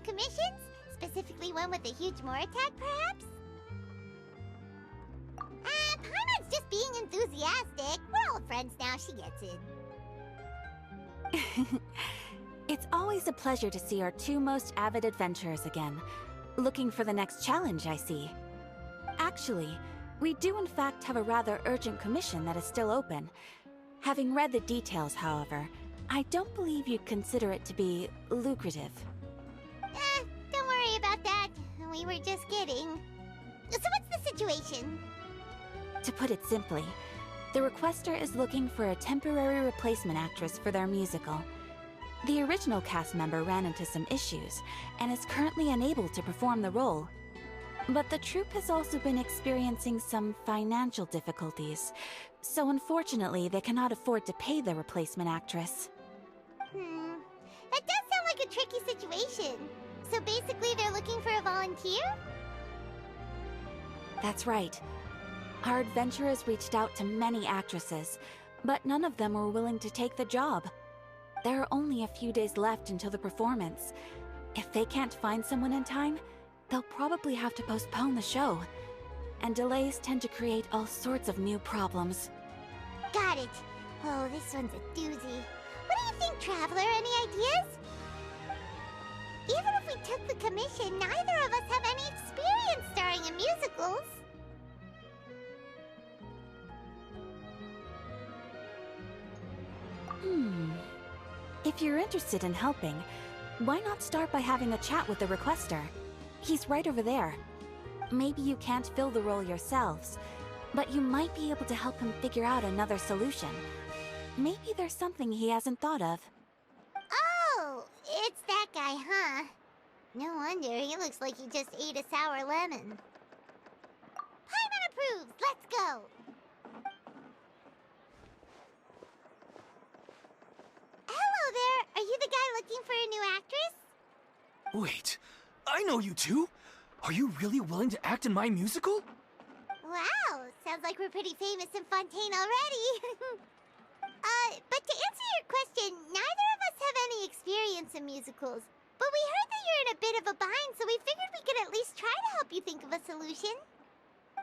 new commissions? Specifically one with a huge more attack, perhaps? Paimon's just being enthusiastic. We're all friends now, she gets it. It's always a pleasure to see our two most avid adventurers again. Looking for the next challenge, I see. Actually, we do in fact have a rather urgent commission that is still open. Having read the details, however, I don't believe you'd consider it to be lucrative. Don't worry about that. We were just kidding. So what's the situation? To put it simply, the requester is looking for a temporary replacement actress for their musical. The original cast member ran into some issues and is currently unable to perform the role. But the troupe has also been experiencing some financial difficulties, so unfortunately they cannot afford to pay the replacement actress. That does sound like a tricky situation. So basically they're looking for a volunteer? That's right. Our adventurers reached out to many actresses, but none of them were willing to take the job. There are only a few days left until the performance. If they can't find someone in time, they'll probably have to postpone the show. And delays tend to create all sorts of new problems. Got it. Oh, this one's a doozy. What do you think, Traveler? Any ideas? Even if we took the commission, neither of us have any experience starring in musicals. If you're interested in helping, why not start by having a chat with the requester? He's right over there. Maybe you can't fill the role yourselves, but you might be able to help him figure out another solution. Maybe there's something he hasn't thought of. Oh, it's that guy, huh? No wonder, he looks like he just ate a sour lemon. Paimon approves! Let's go! Hello there! Are you the guy looking for a new actress? Wait, I know you two! Are you really willing to act in my musical? Wow, sounds like we're pretty famous in Fontaine already. But to answer your question, neither of us have any experience in musicals. But we heard that you're in a bit of a bind, so we figured we could at least try to help you think of a solution.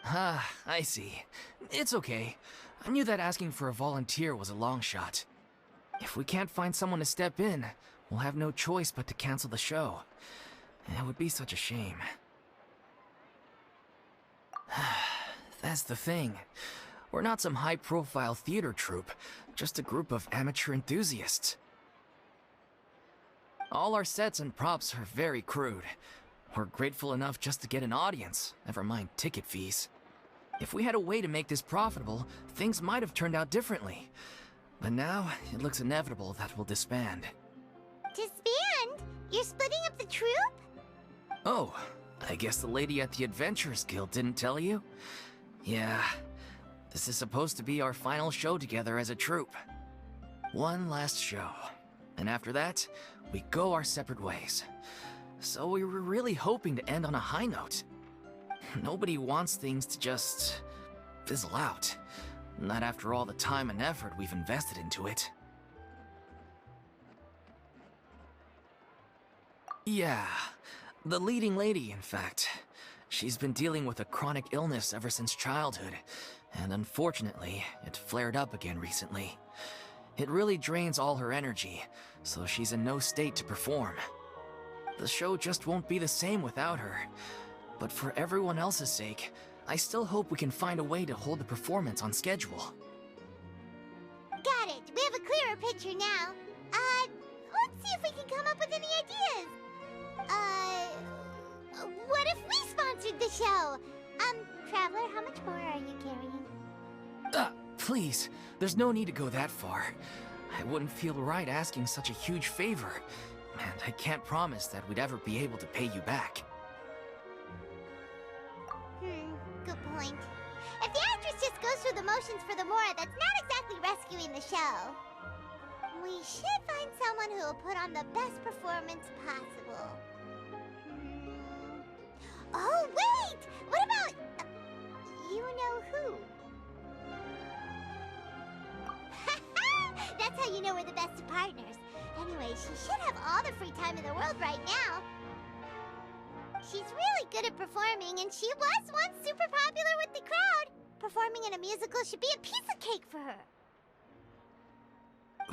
Ah, I see. It's okay. I knew that asking for a volunteer was a long shot. If we can't find someone to step in, we'll have no choice but to cancel the show. It would be such a shame. That's the thing. We're not some high-profile theater troupe, just a group of amateur enthusiasts. All our sets and props are very crude. We're grateful enough just to get an audience, never mind ticket fees. If we had a way to make this profitable, things might have turned out differently. But now, it looks inevitable that we'll disband. Disband? You're splitting up the troupe? Oh, I guess the lady at the Adventurers Guild didn't tell you? Yeah, this is supposed to be our final show together as a troupe. One last show. And after that, we go our separate ways. So we were really hoping to end on a high note. Nobody wants things to just fizzle out. Not after all the time and effort we've invested into it. Yeah, the leading lady, in fact. She's been dealing with a chronic illness ever since childhood, and unfortunately, it flared up again recently. It really drains all her energy, so she's in no state to perform. The show just won't be the same without her. But for everyone else's sake, I still hope we can find a way to hold the performance on schedule. Got it. We have a clearer picture now. Let's see if we can come up with any ideas. What if we sponsored the show? Traveler, how much more are you carrying? Please, there's no need to go that far. I wouldn't feel right asking such a huge favor, and I can't promise that we'd ever be able to pay you back. Good point. If the actress just goes through the motions for the Mora, that's not exactly rescuing the show. We should find someone who will put on the best performance possible. Oh, wait! What about... you know who? That's how you know we're the best of partners. Anyway, she should have all the free time in the world right now. She's really good at performing, and she was once super popular with the crowd. Performing in a musical should be a piece of cake for her.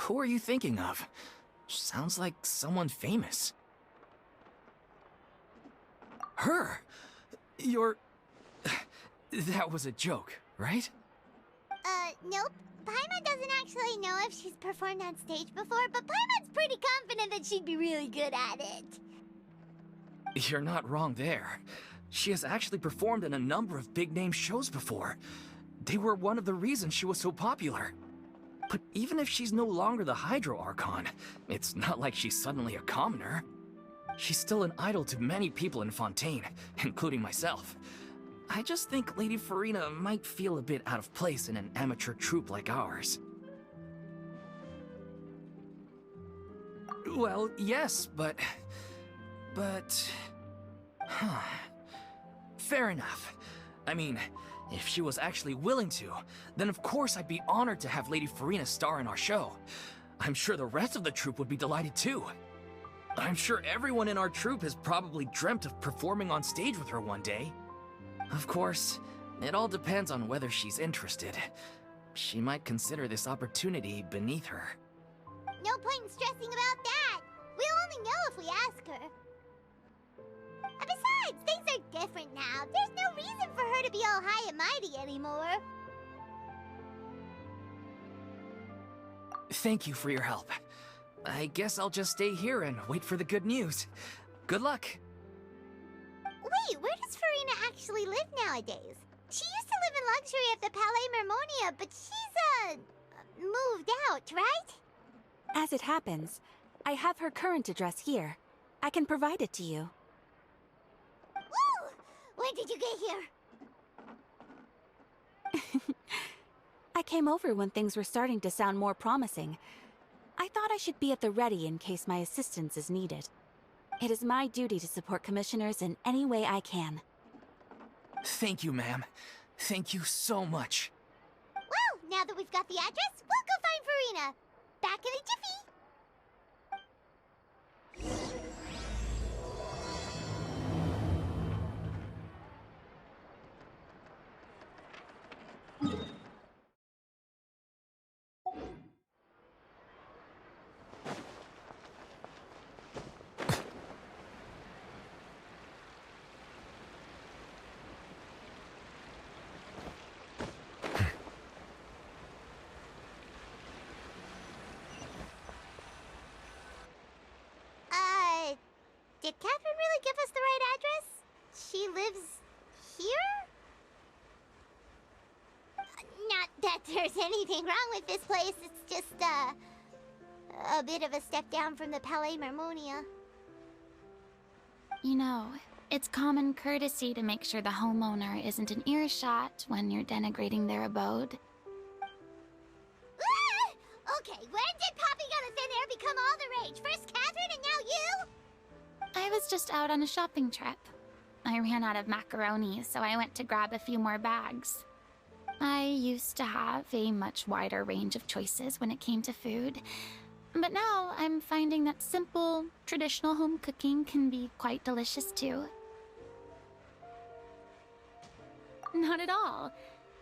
Who are you thinking of? Sounds like someone famous. Her? You're... That was a joke, right? Nope. Paimon doesn't actually know if she's performed on stage before, but Paimon's pretty confident that she'd be really good at it. You're not wrong there. She has actually performed in a number of big-name shows before. They were one of the reasons she was so popular. But even if she's no longer the Hydro Archon, it's not like she's suddenly a commoner. She's still an idol to many people in Fontaine, including myself. I just think Lady Furina might feel a bit out of place in an amateur troupe like ours. Well, yes, but... Huh. Fair enough. I mean, if she was actually willing to, then of course I'd be honored to have Lady Furina star in our show. I'm sure the rest of the troupe would be delighted too. I'm sure everyone in our troupe has probably dreamt of performing on stage with her one day. Of course, it all depends on whether she's interested. She might consider this opportunity beneath her. No point in stressing about that. We'll only know if we ask her. And besides, things are different now. There's no reason for her to be all high and mighty anymore. Thank you for your help. I guess I'll just stay here and wait for the good news. Good luck. Wait, where does Furina actually live nowadays? She used to live in luxury at the Palais Mermonia, but she's, moved out, right? As it happens, I have her current address here. I can provide it to you. Woo! When did you get here? I came over when things were starting to sound more promising. I thought I should be at the ready in case my assistance is needed. It is my duty to support commissioners in any way I can. Thank you, ma'am. Thank you so much. Well, now that we've got the address, we'll go find Furina. Back in a jiffy. Did Catherine really give us the right address? She lives here? Not that there's anything wrong with this place, it's just, a bit of a step down from the Palais Mermonia. You know, it's common courtesy to make sure the homeowner isn't in earshot when you're denigrating their abode. Ah! Okay, when did popping out of thin air become all the rage? First Catherine and now you? I was just out on a shopping trip. I ran out of macaroni, so I went to grab a few more bags. I used to have a much wider range of choices when it came to food, but now I'm finding that simple, traditional home cooking can be quite delicious too. Not at all.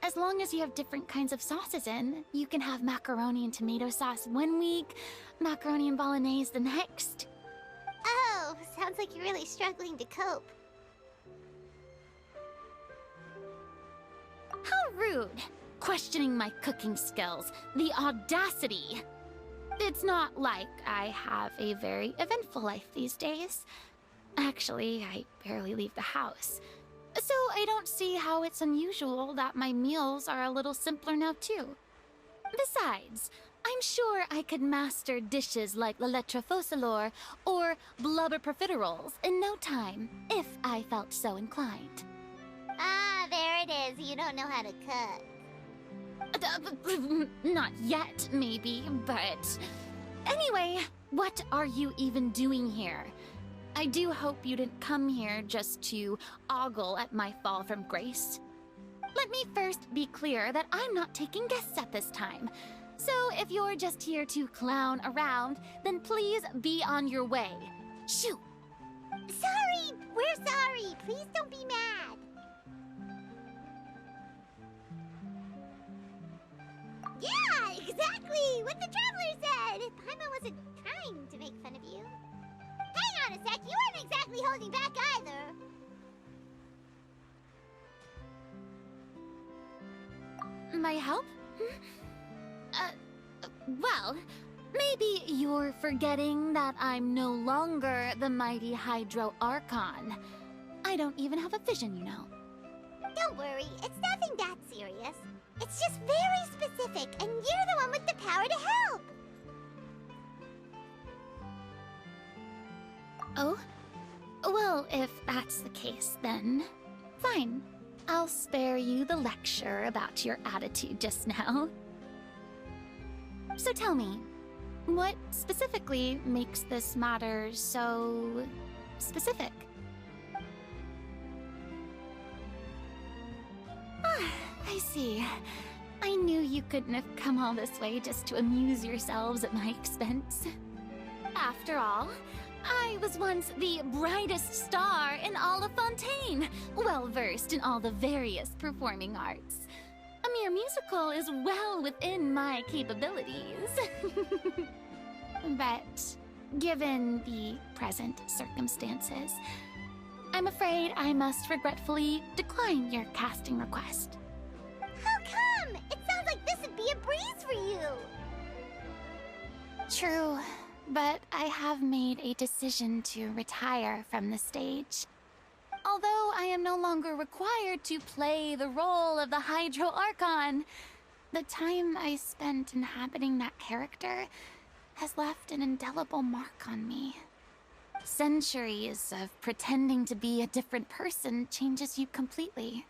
As long as you have different kinds of sauces in, you can have macaroni and tomato sauce one week, macaroni and bolognese the next. Oh, sounds like you're really struggling to cope. How rude! Questioning my cooking skills. The audacity! It's not like I have a very eventful life these days. Actually, I barely leave the house. So I don't see how it's unusual that my meals are a little simpler now too. Besides, I'm sure I could master dishes like la lettre faucilor or blubber profiteroles in no time, if I felt so inclined. Ah, there it is. You don't know how to cook. Not yet, maybe, but... Anyway, what are you even doing here? I do hope you didn't come here just to ogle at my fall from grace. Let me first be clear that I'm not taking guests at this time. So if you're just here to clown around, then please be on your way. Shoo! Sorry! We're sorry! Please don't be mad! Yeah, exactly! What the Traveler said! Paimon wasn't trying to make fun of you. Hang on a sec, you weren't exactly holding back either! My help? Well, maybe you're forgetting that I'm no longer the mighty Hydro Archon. I don't even have a vision, you know. Don't worry, it's nothing that serious. It's just very specific, and you're the one with the power to help! Oh? Well, if that's the case, then fine. I'll spare you the lecture about your attitude just now. So tell me, what specifically makes this matter so specific? Ah, I see. I knew you couldn't have come all this way just to amuse yourselves at my expense. After all, I was once the brightest star in all of Fontaine, well-versed in all the various performing arts. A mere musical is well within my capabilities. But given the present circumstances, I'm afraid I must regretfully decline your casting request. How come? It sounds like this would be a breeze for you! True, but I have made a decision to retire from the stage. Although I am no longer required to play the role of the Hydro Archon, the time I spent inhabiting that character has left an indelible mark on me. Centuries of pretending to be a different person changes you completely.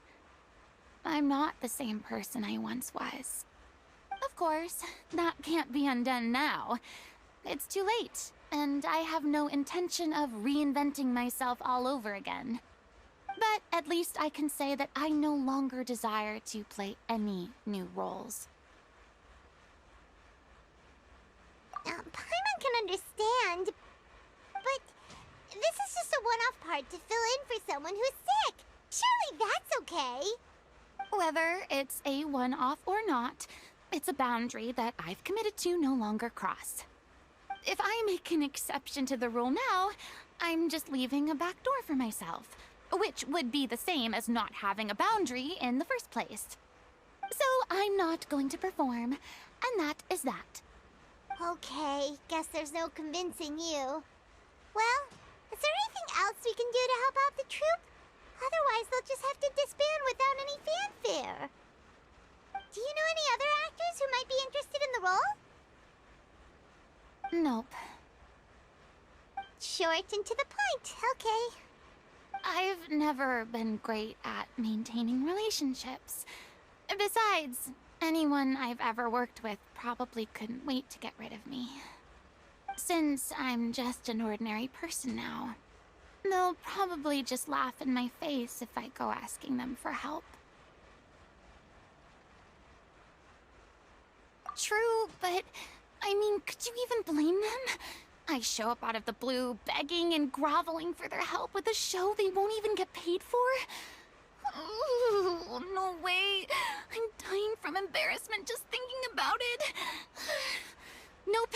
I'm not the same person I once was. Of course, that can't be undone now. It's too late, and I have no intention of reinventing myself all over again. But at least I can say that I no longer desire to play any new roles. Paimon can understand, but this is just a one-off part to fill in for someone who's sick. Surely that's okay. Whether it's a one-off or not, it's a boundary that I've committed to no longer cross. If I make an exception to the rule now, I'm just leaving a back door for myself, which would be the same as not having a boundary in the first place. So I'm not going to perform, and that is that. Okay, guess there's no convincing you. Well, is there anything else we can do to help out the troupe? Otherwise, they'll just have to disband without any fanfare. Do you know any other actors who might be interested in the role? Nope. Short and to the point, okay. I've never been great at maintaining relationships. Besides, anyone I've ever worked with probably couldn't wait to get rid of me. Since I'm just an ordinary person now, they'll probably just laugh in my face if I go asking them for help. True, but I mean, could you even blame them? I show up out of the blue, begging and groveling for their help with a show they won't even get paid for? Ooh, no way. I'm dying from embarrassment just thinking about it. Nope,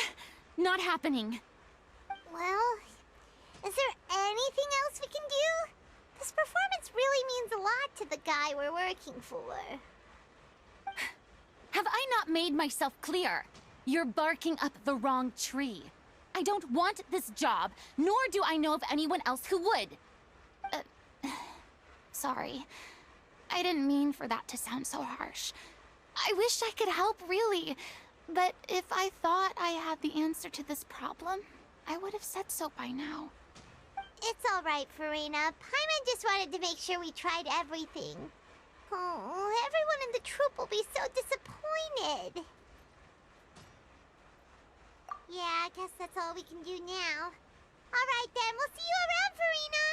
not happening. Well, is there anything else we can do? This performance really means a lot to the guy we're working for. Have I not made myself clear? You're barking up the wrong tree. I don't want this job, nor do I know of anyone else who would. Sorry. I didn't mean for that to sound so harsh. I wish I could help, really. But if I thought I had the answer to this problem, I would have said so by now. It's all right, Furina. Paimon just wanted to make sure we tried everything. Oh, everyone in the troupe will be so disappointed. Yeah, I guess that's all we can do now. All right, then. We'll see you around, Furina.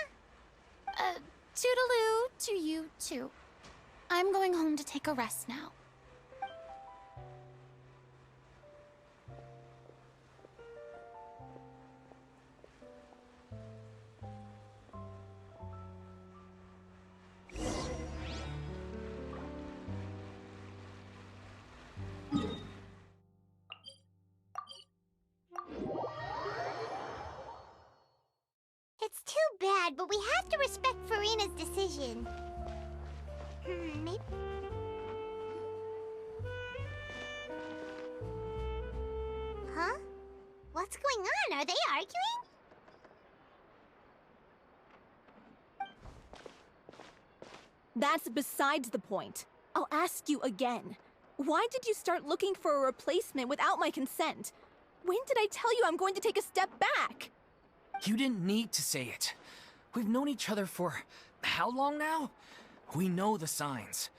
Toodaloo to you, too. I'm going home to take a rest now. bad, but we have to respect Furina's decision. Maybe... Huh? What's going on? Are they arguing? That's besides the point. I'll ask you again. Why did you start looking for a replacement without my consent? When did I tell you I'm going to take a step back? You didn't need to say it. We've known each other for how long now? We know the signs.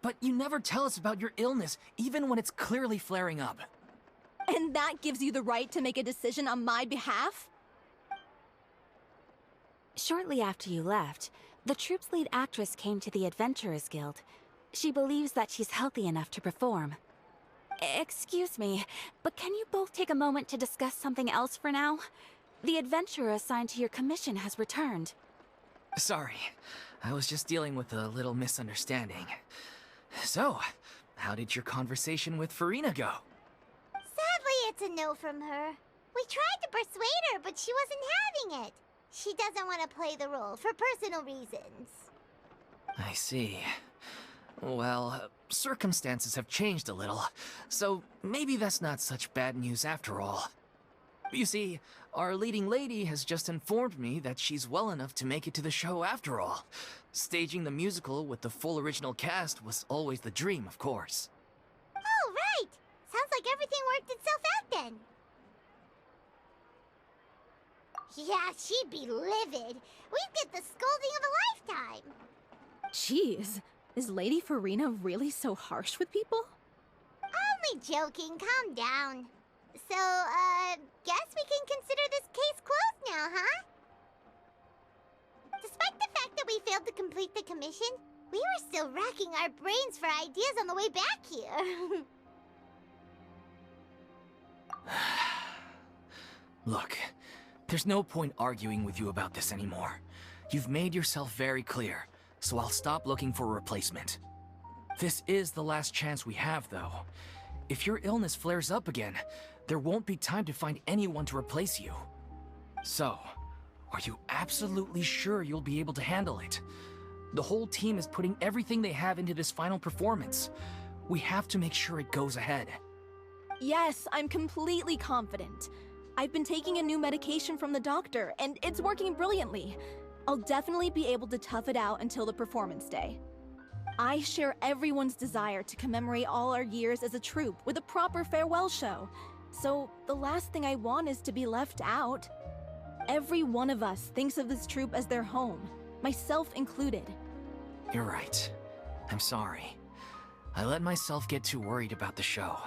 But you never tell us about your illness, even when it's clearly flaring up. And that gives you the right to make a decision on my behalf? Shortly after you left, the troupe's lead actress came to the Adventurers Guild. She believes that she's healthy enough to perform. Excuse me, but can you both take a moment to discuss something else for now? The adventurer assigned to your commission has returned. Sorry, I was just dealing with a little misunderstanding. So, how did your conversation with Furina go? Sadly, it's a no from her. We tried to persuade her, but she wasn't having it. She doesn't want to play the role for personal reasons. I see. Well, circumstances have changed a little, so maybe that's not such bad news after all. You see, our leading lady has just informed me that she's well enough to make it to the show after all. Staging the musical with the full original cast was always the dream, of course. Oh, right! Sounds like everything worked itself out then. Yeah, she'd be livid. We'd get the scolding of a lifetime. Jeez, is Lady Furina really so harsh with people? Only joking, calm down. So, guess we can consider this case closed now, huh? Despite the fact that we failed to complete the commission, we were still racking our brains for ideas on the way back here. Look, there's no point arguing with you about this anymore. You've made yourself very clear, so I'll stop looking for a replacement. This is the last chance we have, though. If your illness flares up again, there won't be time to find anyone to replace you. So, are you absolutely sure you'll be able to handle it? The whole team is putting everything they have into this final performance. We have to make sure it goes ahead. Yes, I'm completely confident. I've been taking a new medication from the doctor, and it's working brilliantly. I'll definitely be able to tough it out until the performance day. I share everyone's desire to commemorate all our years as a troupe with a proper farewell show. So the last thing I want is to be left out. Every one of us thinks of this troupe as their home, myself included. You're right. I'm sorry. I let myself get too worried about the show.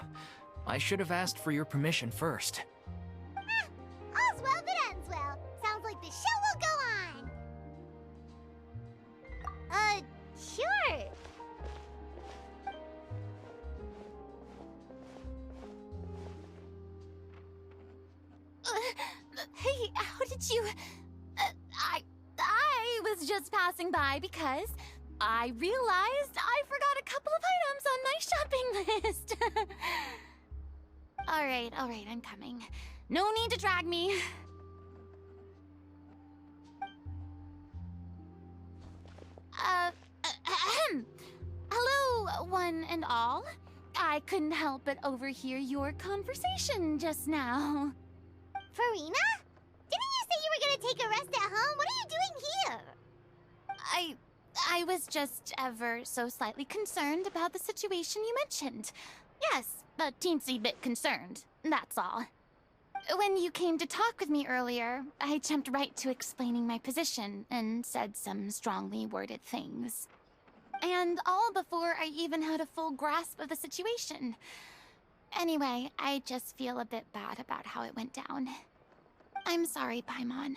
I should have asked for your permission first. All's well that ends well. Sounds like the show will go on. Sure. Hey, how did you... I was just passing by because I realized I forgot a couple of items on my shopping list. All right, I'm coming. No need to drag me. Hello, one and all. I couldn't help but overhear your conversation just now. Furina? Didn't you say you were gonna take a rest at home? What are you doing here? I was just ever so slightly concerned about the situation you mentioned. Yes, a teensy bit concerned, that's all. When you came to talk with me earlier, I jumped right to explaining my position and said some strongly worded things. And all before I even had a full grasp of the situation. Anyway, I just feel a bit bad about how it went down. I'm sorry, Paimon.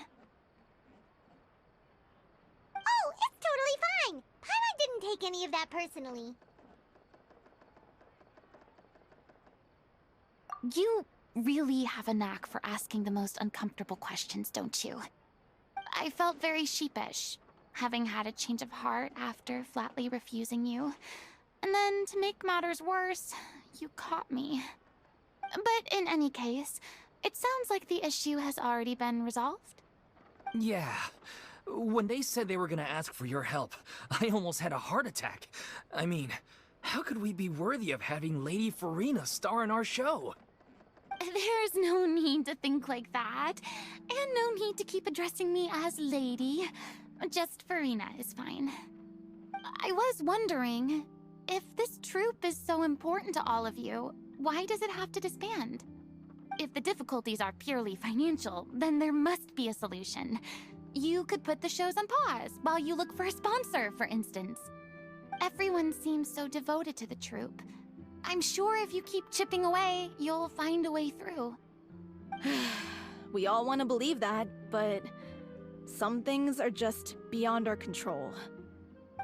Oh, it's totally fine. Paimon didn't take any of that personally. You really have a knack for asking the most uncomfortable questions, don't you? I felt very sheepish, having had a change of heart after flatly refusing you. And then, to make matters worse, you caught me. But in any case, it sounds like the issue has already been resolved. Yeah, When they said they were gonna ask for your help, I almost had a heart attack. I mean, how could we be worthy of having Lady Furina star in our show? There's no need to think like that, and no need to keep addressing me as lady. Just Furina is fine. I was wondering, if this troupe is so important to all of you, why does it have to disband? If the difficulties are purely financial, then there must be a solution. You could put the shows on pause while you look for a sponsor, for instance. Everyone seems so devoted to the troupe. I'm sure if you keep chipping away, you'll find a way through. We all want to believe that, but some things are just beyond our control.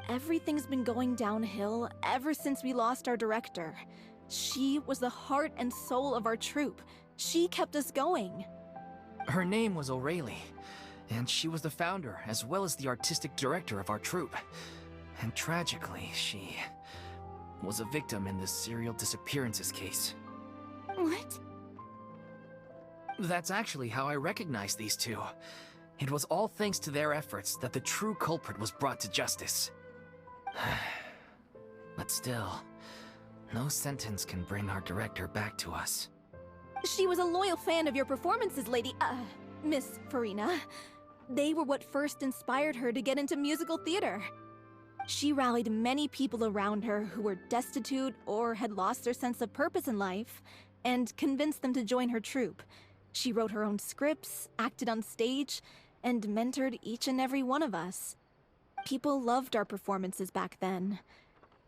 Everything's been going downhill ever since we lost our director. She was the heart and soul of our troupe. She kept us going. Her name was O'Reilly, and she was the founder as well as the artistic director of our troupe. And tragically, she was a victim in this serial disappearances case. What? That's actually how I recognized these two. It was all thanks to their efforts that the true culprit was brought to justice. But still, no sentence can bring our director back to us. She was a loyal fan of your performances, Miss Furina. They were what first inspired her to get into musical theater. She rallied many people around her who were destitute or had lost their sense of purpose in life, and convinced them to join her troupe. She wrote her own scripts, acted on stage, and mentored each and every one of us. People loved our performances back then.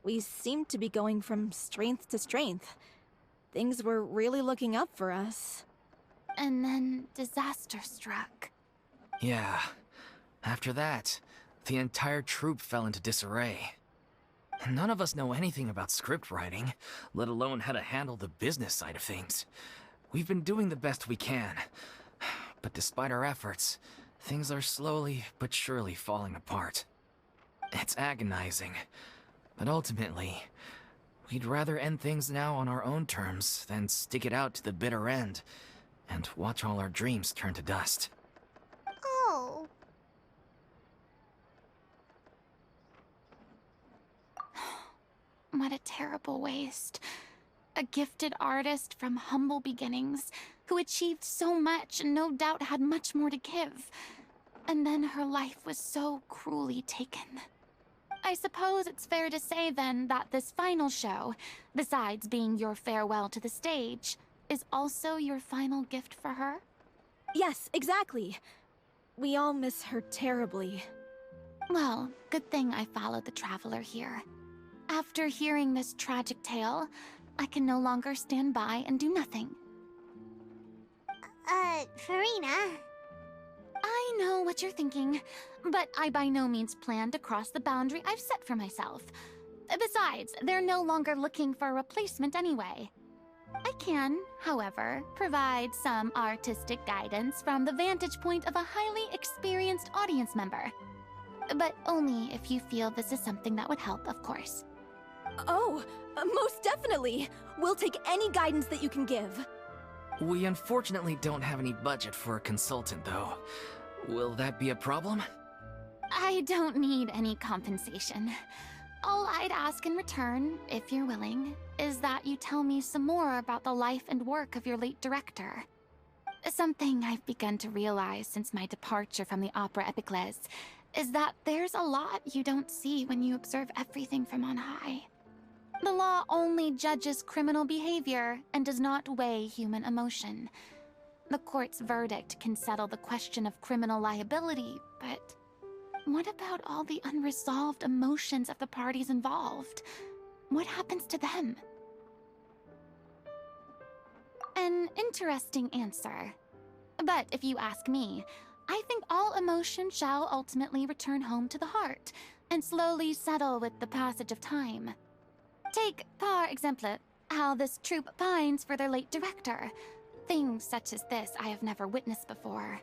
We seemed to be going from strength to strength. Things were really looking up for us. And then disaster struck. Yeah. After that, the entire troupe fell into disarray. None of us know anything about script writing, let alone how to handle the business side of things. We've been doing the best we can, but despite our efforts, things are slowly but surely falling apart. It's agonizing, but ultimately, we'd rather end things now on our own terms than stick it out to the bitter end and watch all our dreams turn to dust. Oh. What a terrible waste. A gifted artist from humble beginnings, who achieved so much and no doubt had much more to give. And then her life was so cruelly taken. I suppose it's fair to say then that this final show, besides being your farewell to the stage, is also your final gift for her? Yes, exactly. We all miss her terribly. Well, good thing I followed the Traveler here. After hearing this tragic tale, I can no longer stand by and do nothing. Furina. I know what you're thinking, but I by no means plan to cross the boundary I've set for myself. Besides, they're no longer looking for a replacement anyway. I can, however, provide some artistic guidance from the vantage point of a highly experienced audience member. But only if you feel this is something that would help, of course. Oh, most definitely. We'll take any guidance that you can give. We unfortunately don't have any budget for a consultant, though. Will that be a problem? I don't need any compensation. All I'd ask in return, if you're willing, is that you tell me some more about the life and work of your late director. Something I've begun to realize since my departure from the Opera Epiclese is that there's a lot you don't see when you observe everything from on high. The law only judges criminal behavior and does not weigh human emotion. The court's verdict can settle the question of criminal liability, but what about all the unresolved emotions of the parties involved? What happens to them? An interesting answer. But if you ask me, I think all emotion shall ultimately return home to the heart and slowly settle with the passage of time. Take, par exemple, how this troupe pines for their late director. Things such as this I have never witnessed before,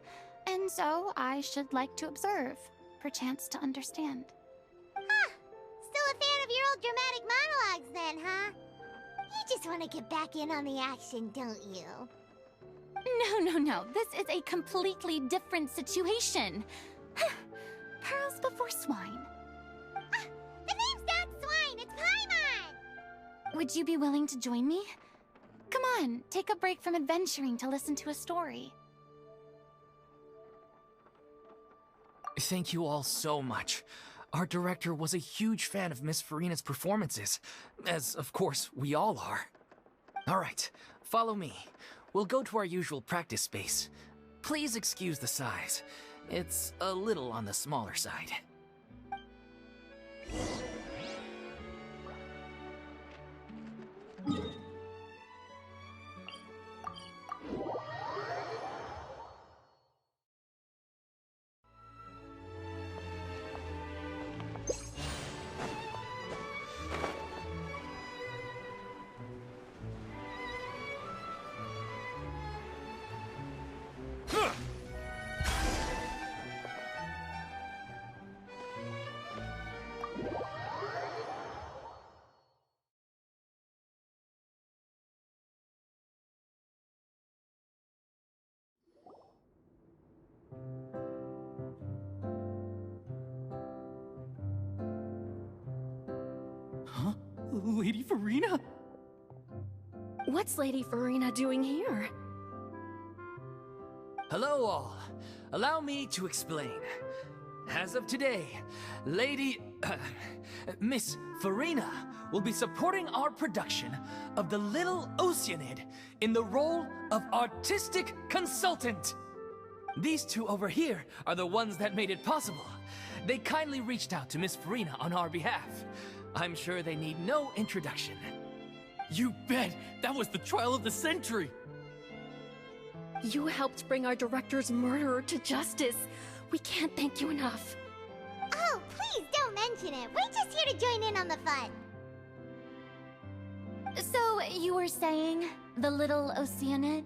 and so I should like to observe, perchance to understand. Huh. Still a fan of your old dramatic monologues then, huh? You just want to get back in on the action, don't you? No. This is a completely different situation. pearls before swine. The name's not Swine, it's Paimon! Would you be willing to join me? Come on, take a break from adventuring to listen to a story. Thank you all so much. Our director was a huge fan of Miss Furina's performances, as of course we all are. Alright, follow me. We'll go to our usual practice space. Please excuse the size. It's a little on the smaller side. Huh? Lady Furina? What's Lady Furina doing here? Hello all. Allow me to explain. As of today, Miss Furina will be supporting our production of The Little Oceanid in the role of artistic consultant. These two over here are the ones that made it possible. They kindly reached out to Miss Furina on our behalf. I'm sure they need no introduction. You bet! That was the trial of the century! You helped bring our director's murderer to justice. We can't thank you enough. Oh, please don't mention it. We're just here to join in on the fun. So, you were saying The Little Oceanid?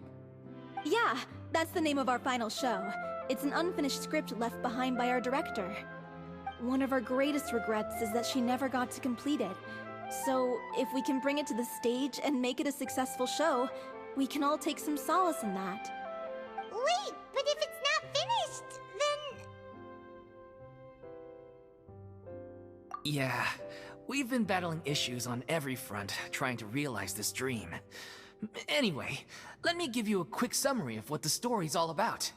Yeah, that's the name of our final show. It's an unfinished script left behind by our director. One of our greatest regrets is that she never got to complete it. So, if we can bring it to the stage and make it a successful show, we can all take some solace in that. Wait, but if it's not finished, then... Yeah, we've been battling issues on every front trying to realize this dream. Anyway, let me give you a quick summary of what the story's all about.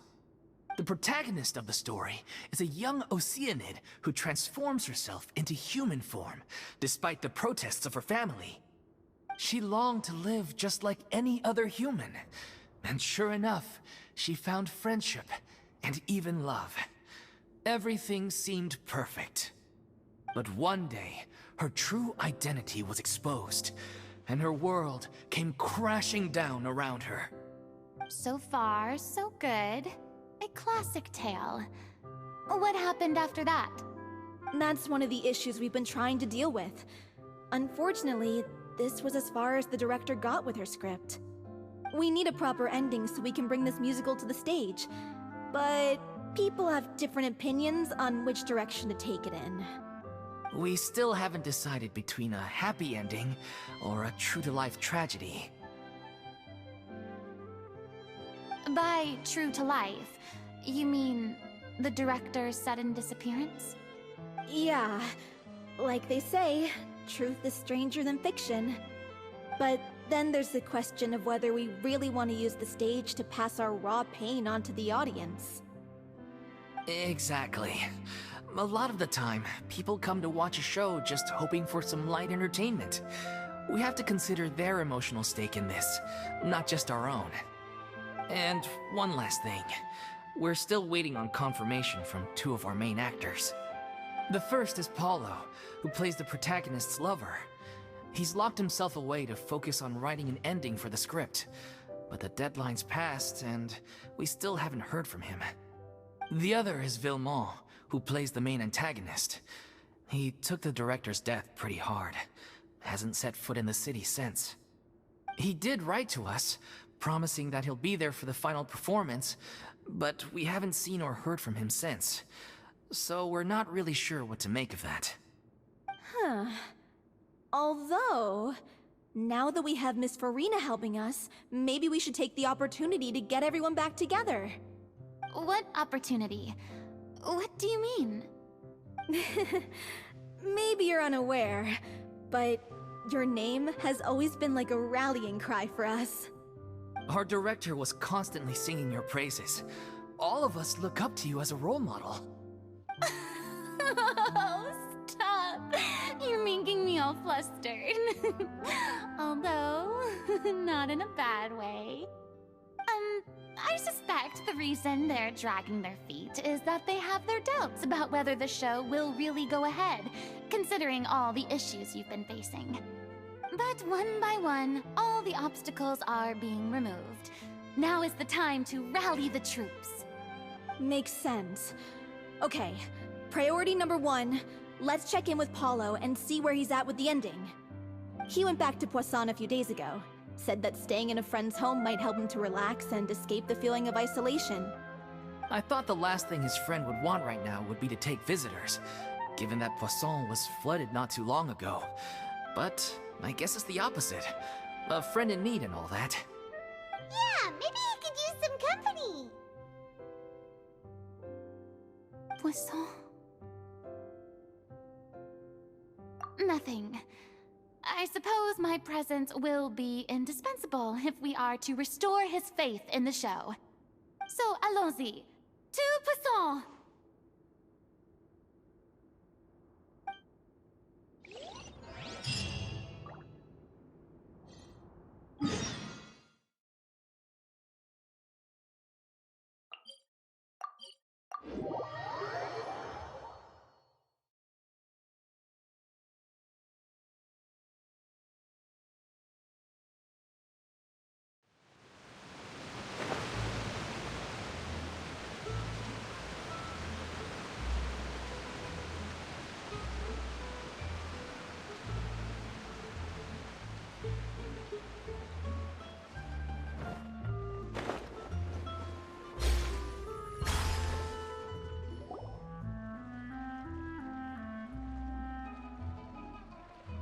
The protagonist of the story is a young Oceanid who transforms herself into human form, despite the protests of her family. She longed to live just like any other human, and sure enough, she found friendship and even love. Everything seemed perfect. But one day, her true identity was exposed, and her world came crashing down around her. So far, so good. A classic tale. What happened after that? That's one of the issues we've been trying to deal with. Unfortunately, this was as far as the director got with her script. We need a proper ending so we can bring this musical to the stage. But people have different opinions on which direction to take it in. We still haven't decided between a happy ending or a true-to-life tragedy. By true to life, you mean the director's sudden disappearance? Yeah, like they say, truth is stranger than fiction. But then there's the question of whether we really want to use the stage to pass our raw pain onto the audience. Exactly. A lot of the time, people come to watch a show just hoping for some light entertainment. We have to consider their emotional stake in this, not just our own. And one last thing. We're still waiting on confirmation from two of our main actors. The first is Paulo, who plays the protagonist's lover. He's locked himself away to focus on writing an ending for the script, but the deadline's passed and we still haven't heard from him. The other is Villemont, who plays the main antagonist. He took the director's death pretty hard. Hasn't set foot in the city since. He did write to us, promising that he'll be there for the final performance, but we haven't seen or heard from him since. So we're not really sure what to make of that. Huh. Although, now that we have Miss Furina helping us, maybe we should take the opportunity to get everyone back together. What opportunity? What do you mean? Maybe you're unaware, but your name has always been like a rallying cry for us. Our director was constantly singing your praises. All of us look up to you as a role model. Oh, stop! You're making me all flustered. Although, not in a bad way. I suspect the reason they're dragging their feet is that they have their doubts about whether the show will really go ahead, considering all the issues you've been facing. But one by one, all the obstacles are being removed. Now is the time to rally the troops. Makes sense. Okay, priority number 1, let's check in with Paulo and see where he's at with the ending. He went back to Poisson a few days ago. Said that staying in a friend's home might help him to relax and escape the feeling of isolation. I thought the last thing his friend would want right now would be to take visitors, given that Poisson was flooded not too long ago. But I guess it's the opposite. A friend in need and all that. Yeah, maybe he could use some company. Poisson? Nothing. I suppose my presence will be indispensable if we are to restore his faith in the show. So, allons-y. To Poisson!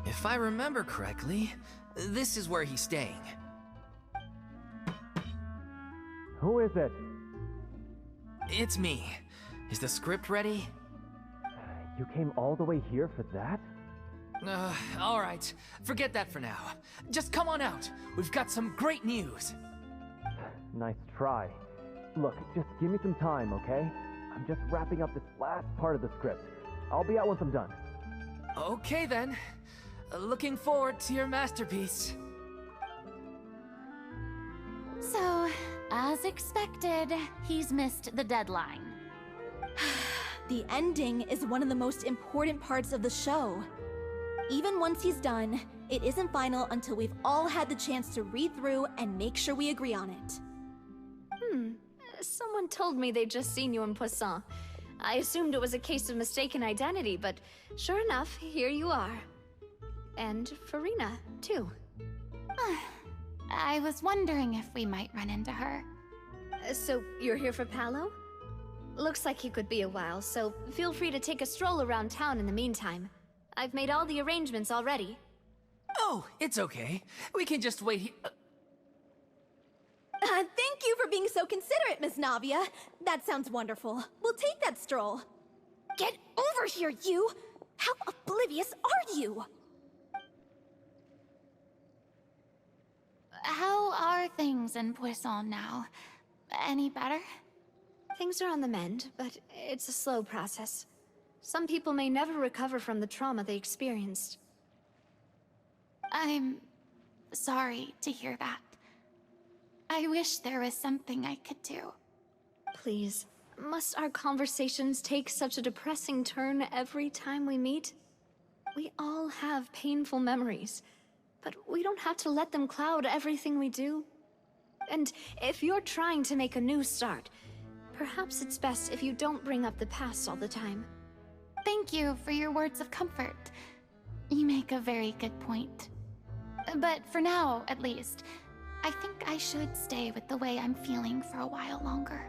If I remember correctly, this is where he's staying. Who is it? It's me. Is the script ready? You came all the way here for that? Alright. Forget that for now. Just come on out. We've got some great news. Nice try. Look, just give me some time, okay? I'm just wrapping up this last part of the script. I'll be out once I'm done. Okay then. Looking forward to your masterpiece. So, as expected, he's missed the deadline. The ending is one of the most important parts of the show. Even once he's done, it isn't final until we've all had the chance to read through and make sure we agree on it. Someone told me they'd just seen you in Poisson. I assumed it was a case of mistaken identity, but sure enough, here you are. And Furina, too. I was wondering if we might run into her. So, you're here for Paolo? Looks like he could be a while, so feel free to take a stroll around town in the meantime. I've made all the arrangements already. Oh, it's okay. We can just wait here. Thank you for being so considerate, Miss Navia. That sounds wonderful. We'll take that stroll. Get over here, you! How oblivious are you? How are things in Poisson now? Any better? Things are on the mend, but it's a slow process. Some people may never recover from the trauma they experienced. I'm sorry to hear that. I wish there was something I could do. Please, must our conversations take such a depressing turn every time we meet? We all have painful memories, but we don't have to let them cloud everything we do. And if you're trying to make a new start, perhaps it's best if you don't bring up the past all the time. Thank you for your words of comfort. You make a very good point. But for now, at least, I think I should stay with the way I'm feeling for a while longer.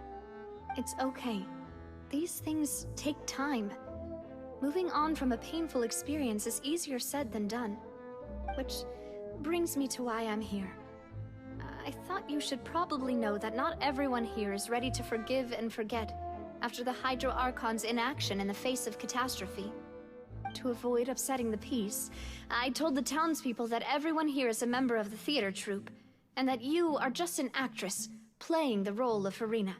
It's okay. These things take time. Moving on from a painful experience is easier said than done. Which brings me to why I'm here. I thought you should probably know that not everyone here is ready to forgive and forget, after the Hydro Archon's inaction in the face of catastrophe. To avoid upsetting the peace, I told the townspeople that everyone here is a member of the theater troupe, and that you are just an actress playing the role of Furina.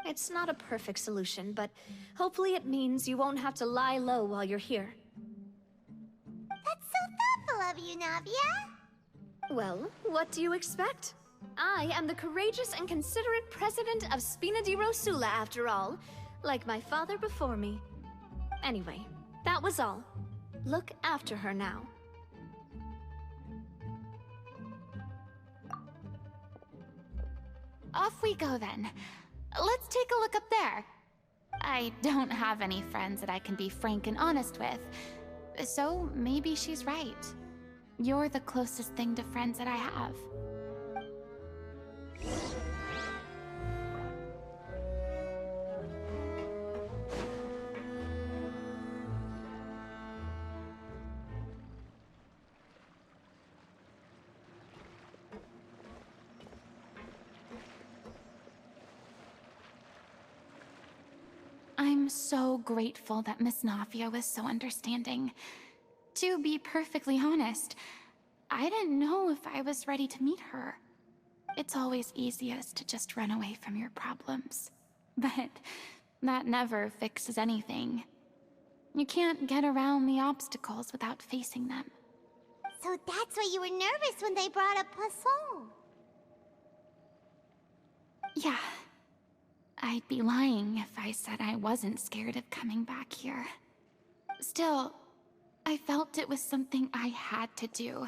It's not a perfect solution, but hopefully it means you won't have to lie low while you're here. That's so thoughtful of you, Navia. Well, what do you expect? I am the courageous and considerate president of Spina di Rosula, after all, like my father before me. Anyway, that was all. Look after her now. Off we go then. Let's take a look up there. I don't have any friends that I can be frank and honest with, so maybe she's right. You're the closest thing to friends that I have. I'm so grateful that Miss Nafia was so understanding. To be perfectly honest, I didn't know if I was ready to meet her. It's always easiest to just run away from your problems. But that never fixes anything. You can't get around the obstacles without facing them. So that's why you were nervous when they brought up Poisson. Yeah. I'd be lying if I said I wasn't scared of coming back here. Still, I felt it was something I had to do.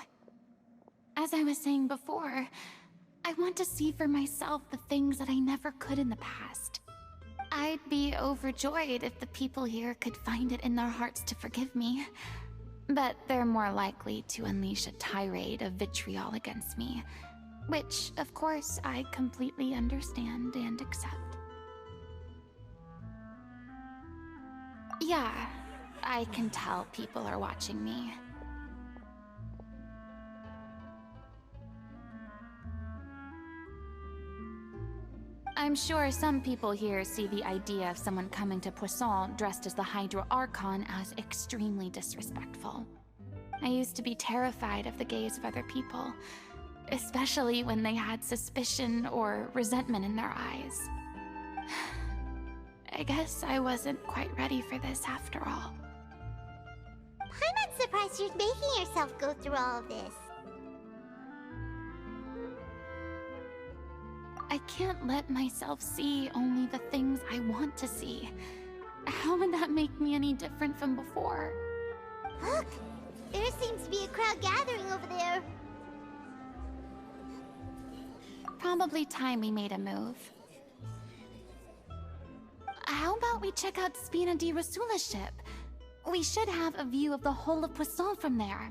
As I was saying before, I want to see for myself the things that I never could in the past. I'd be overjoyed if the people here could find it in their hearts to forgive me. But they're more likely to unleash a tirade of vitriol against me. Which, of course, I completely understand and accept. Yeah, I can tell people are watching me. I'm sure some people here see the idea of someone coming to Poisson dressed as the Hydro Archon as extremely disrespectful. I used to be terrified of the gaze of other people, especially when they had suspicion or resentment in their eyes. I guess I wasn't quite ready for this after all. I'm not surprised you're making yourself go through all of this. I can't let myself see only the things I want to see. How would that make me any different from before? Look! There seems to be a crowd gathering over there. Probably time we made a move. How about we check out Spina di Rosula's ship? We should have a view of the whole of Poisson from there.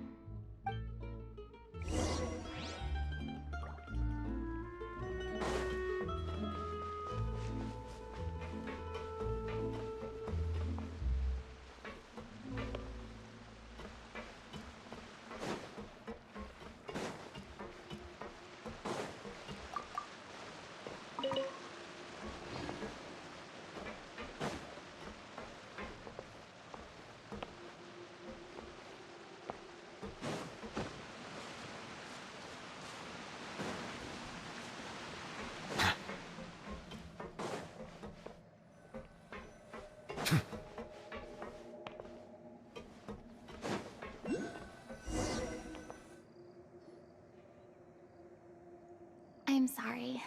I'm sorry.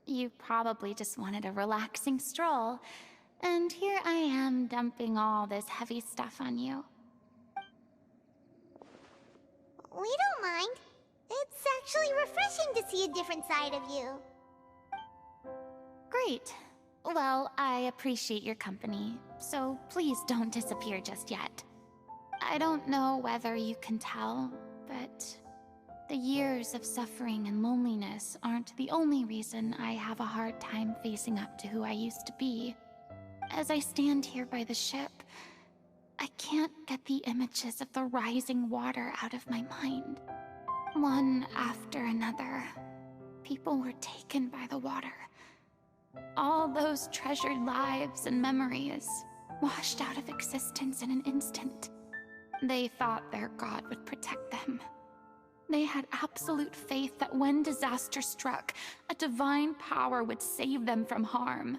You probably just wanted a relaxing stroll, and here I am dumping all this heavy stuff on you. We don't mind. It's actually refreshing to see a different side of you. Great. Well, I appreciate your company, so please don't disappear just yet. I don't know whether you can tell, but the years of suffering and loneliness aren't the only reason I have a hard time facing up to who I used to be. As I stand here by the ship, I can't get the images of the rising water out of my mind. One after another, people were taken by the water. All those treasured lives and memories washed out of existence in an instant. They thought their god would protect them. They had absolute faith that when disaster struck, a divine power would save them from harm.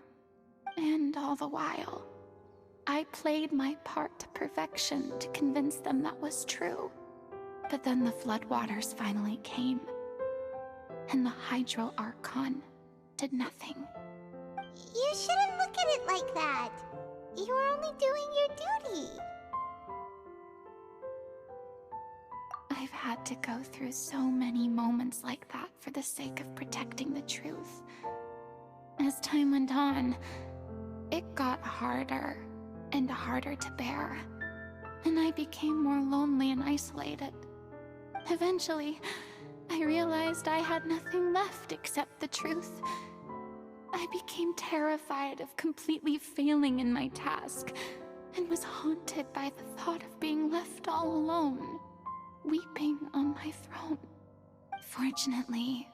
And all the while, I played my part to perfection to convince them that was true. But then the floodwaters finally came, and the Hydro Archon did nothing. You shouldn't look at it like that. You were only doing your duty. I've had to go through so many moments like that for the sake of protecting the truth. As time went on, it got harder and harder to bear, and I became more lonely and isolated. Eventually, I realized I had nothing left except the truth. I became terrified of completely failing in my task, and was haunted by the thought of being left all alone, weeping on my throne. Fortunately,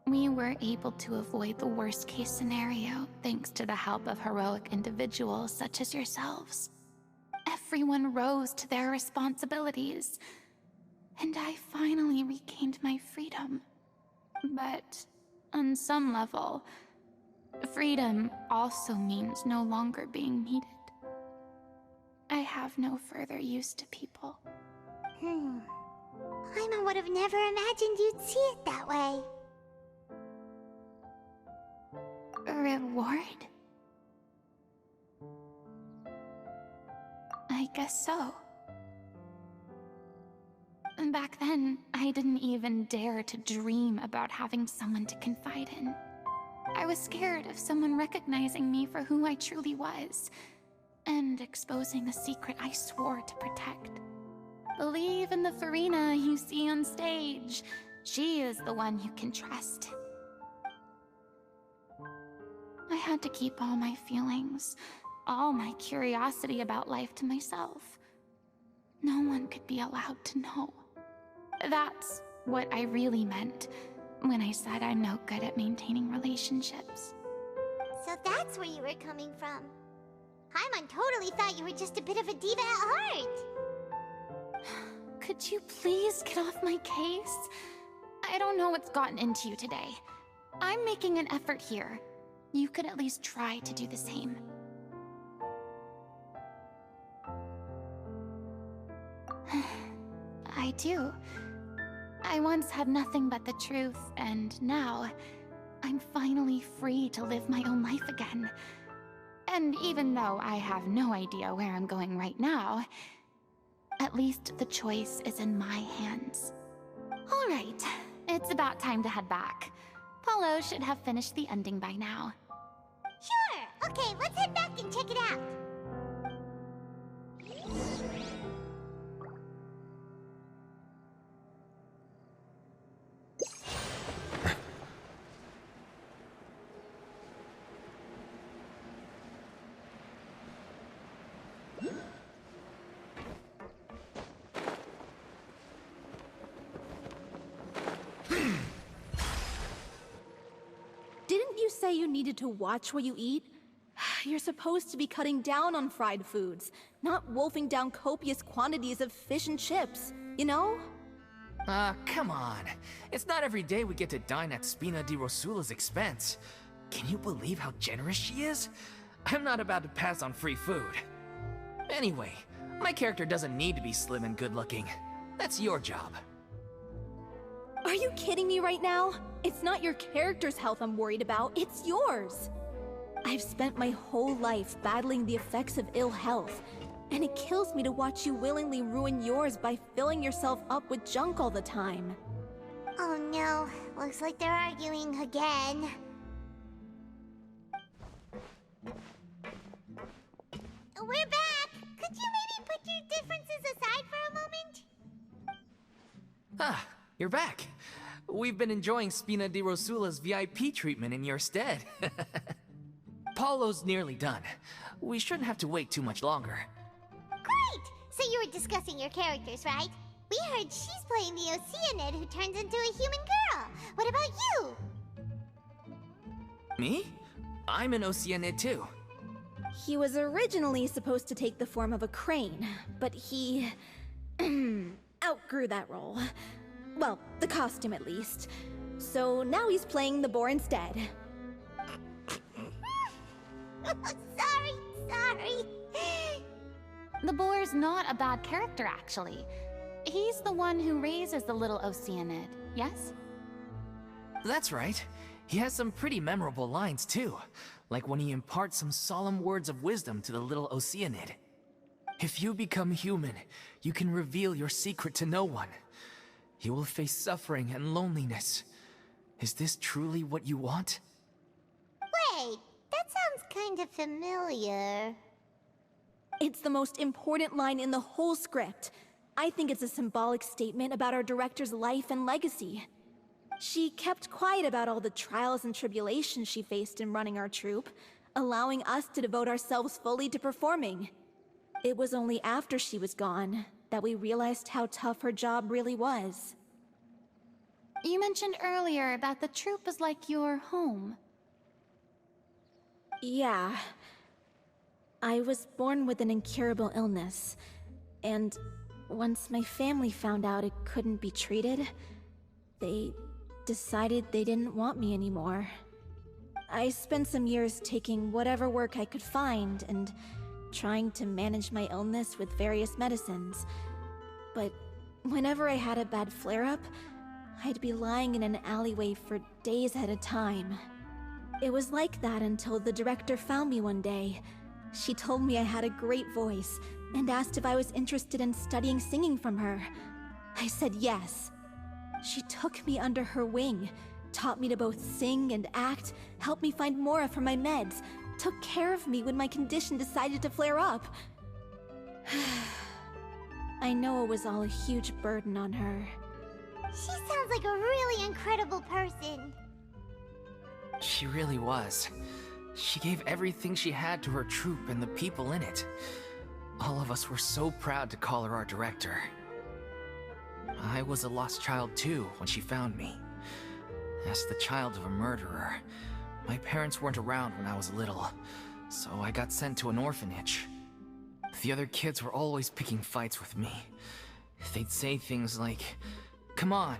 we were able to avoid the worst-case scenario thanks to the help of heroic individuals such as yourselves. Everyone rose to their responsibilities, and I finally regained my freedom. But on some level, freedom also means no longer being needed. I have no further use to people. Paimon would have never imagined you'd see it that way. Reward? I guess so. Back then, I didn't even dare to dream about having someone to confide in. I was scared of someone recognizing me for who I truly was, and exposing a secret I swore to protect. Believe in the Furina you see on stage. She is the one you can trust. I had to keep all my feelings, all my curiosity about life to myself. No one could be allowed to know. That's what I really meant when I said I'm no good at maintaining relationships. So that's where you were coming from. Paimon totally thought you were just a bit of a diva at heart. Could you please get off my case? I don't know what's gotten into you today. I'm making an effort here. You could at least try to do the same. I do. I once had nothing but the truth, and now I'm finally free to live my own life again. And even though I have no idea where I'm going right now, at least the choice is in my hands. All right, it's about time to head back. Paulo should have finished the ending by now. Sure! Okay, let's head back and check it out. Didn't you say you needed to watch what you eat? You're supposed to be cutting down on fried foods, not wolfing down copious quantities of fish and chips, you know? Come on. It's not every day we get to dine at Spina di Rosula's expense. Can you believe how generous she is? I'm not about to pass on free food. Anyway, my character doesn't need to be slim and good-looking. That's your job. Are you kidding me right now? It's not your character's health I'm worried about, it's yours. I've spent my whole life battling the effects of ill health, and it kills me to watch you willingly ruin yours by filling yourself up with junk all the time. Oh no, looks like they're arguing again. We're back! Could you maybe put your differences aside for a moment? Ah, you're back. We've been enjoying Spina di Rosula's VIP treatment in your stead. Paulo's nearly done. We shouldn't have to wait too much longer. Great! So you were discussing your characters, right? We heard she's playing the Oceanid who turns into a human girl. What about you? Me? I'm an Oceanid too. He was originally supposed to take the form of a crane, but he outgrew that role. Well, the costume at least. So now he's playing the boar instead. Sorry. The boar's not a bad character, actually. He's the one who raises the little Oceanid, yes? That's right. He has some pretty memorable lines too, like when he imparts some solemn words of wisdom to the little Oceanid. If you become human, you can reveal your secret to no one. You will face suffering and loneliness. Is this truly what you want? Wait, that sounds kind of familiar. It's the most important line in the whole script. I think it's a symbolic statement about our director's life and legacy. She kept quiet about all the trials and tribulations she faced in running our troupe, allowing us to devote ourselves fully to performing. It was only after she was gone that we realized how tough her job really was. You mentioned earlier that the troupe is like your home. Yeah. I was born with an incurable illness, and once my family found out it couldn't be treated, they decided they didn't want me anymore. I spent some years taking whatever work I could find and trying to manage my illness with various medicines. But whenever I had a bad flare-up, I'd be lying in an alleyway for days at a time. It was like that until the director found me one day. She told me I had a great voice and asked if I was interested in studying singing from her. I said yes. She took me under her wing, taught me to both sing and act, helped me find Mora for my meds, took care of me when my condition decided to flare up. I know it was all a huge burden on her. She sounds like a really incredible person. She really was. She gave everything she had to her troupe and the people in it. All of us were so proud to call her our director. I was a lost child too when she found me. As the child of a murderer, my parents weren't around when I was little, so I got sent to an orphanage. The other kids were always picking fights with me. They'd say things like, "Come on,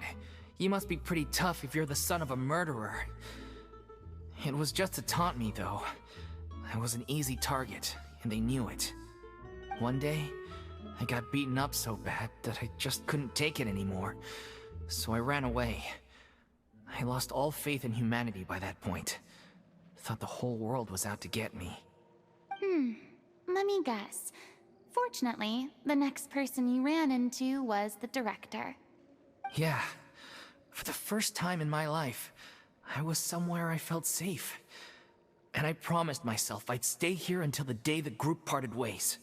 you must be pretty tough if you're the son of a murderer." It was just to taunt me, though. I was an easy target, and they knew it. One day, I got beaten up so bad that I just couldn't take it anymore, so I ran away. I lost all faith in humanity by that point. Thought the whole world was out to get me. Let me guess. Fortunately, the next person you ran into was the director. Yeah. For the first time in my life, I was somewhere I felt safe. And I promised myself I'd stay here until the day the group parted ways.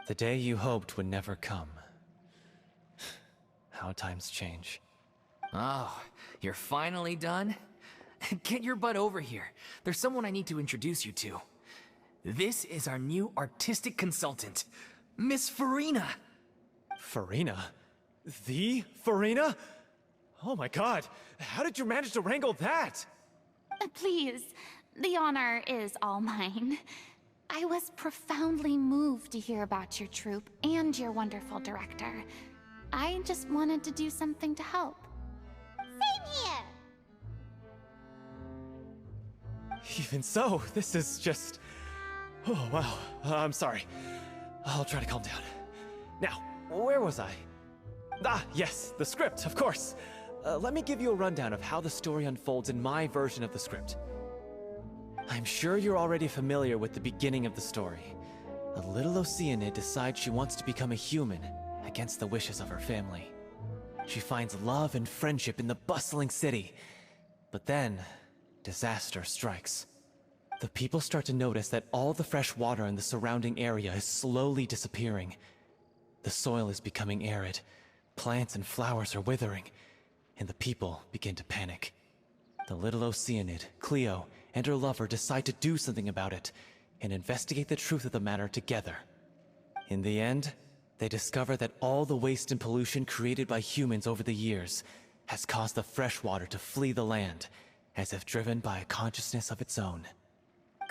The day you hoped would never come. How times change. Oh, you're finally done? Get your butt over here. There's someone I need to introduce you to. This is our new artistic consultant, Miss Furina. Furina? The Furina? Oh my god, how did you manage to wrangle that? Please, the honor is all mine. I was profoundly moved to hear about your troupe and your wonderful director. I just wanted to do something to help. Same here. Even so, this is just... Oh, wow. I'm sorry. I'll try to calm down. Now, where was I? Ah, yes, the script, of course. Let me give you a rundown of how the story unfolds in my version of the script. I'm sure you're already familiar with the beginning of the story. A little Oceanid decides she wants to become a human, against the wishes of her family. She finds love and friendship in the bustling city. But then, disaster strikes. The people start to notice that all the fresh water in the surrounding area is slowly disappearing. The soil is becoming arid, plants and flowers are withering, and the people begin to panic. The little Oceanid, Cleo, and her lover decide to do something about it, and investigate the truth of the matter together. In the end, they discover that all the waste and pollution created by humans over the years has caused the fresh water to flee the land, as if driven by a consciousness of its own.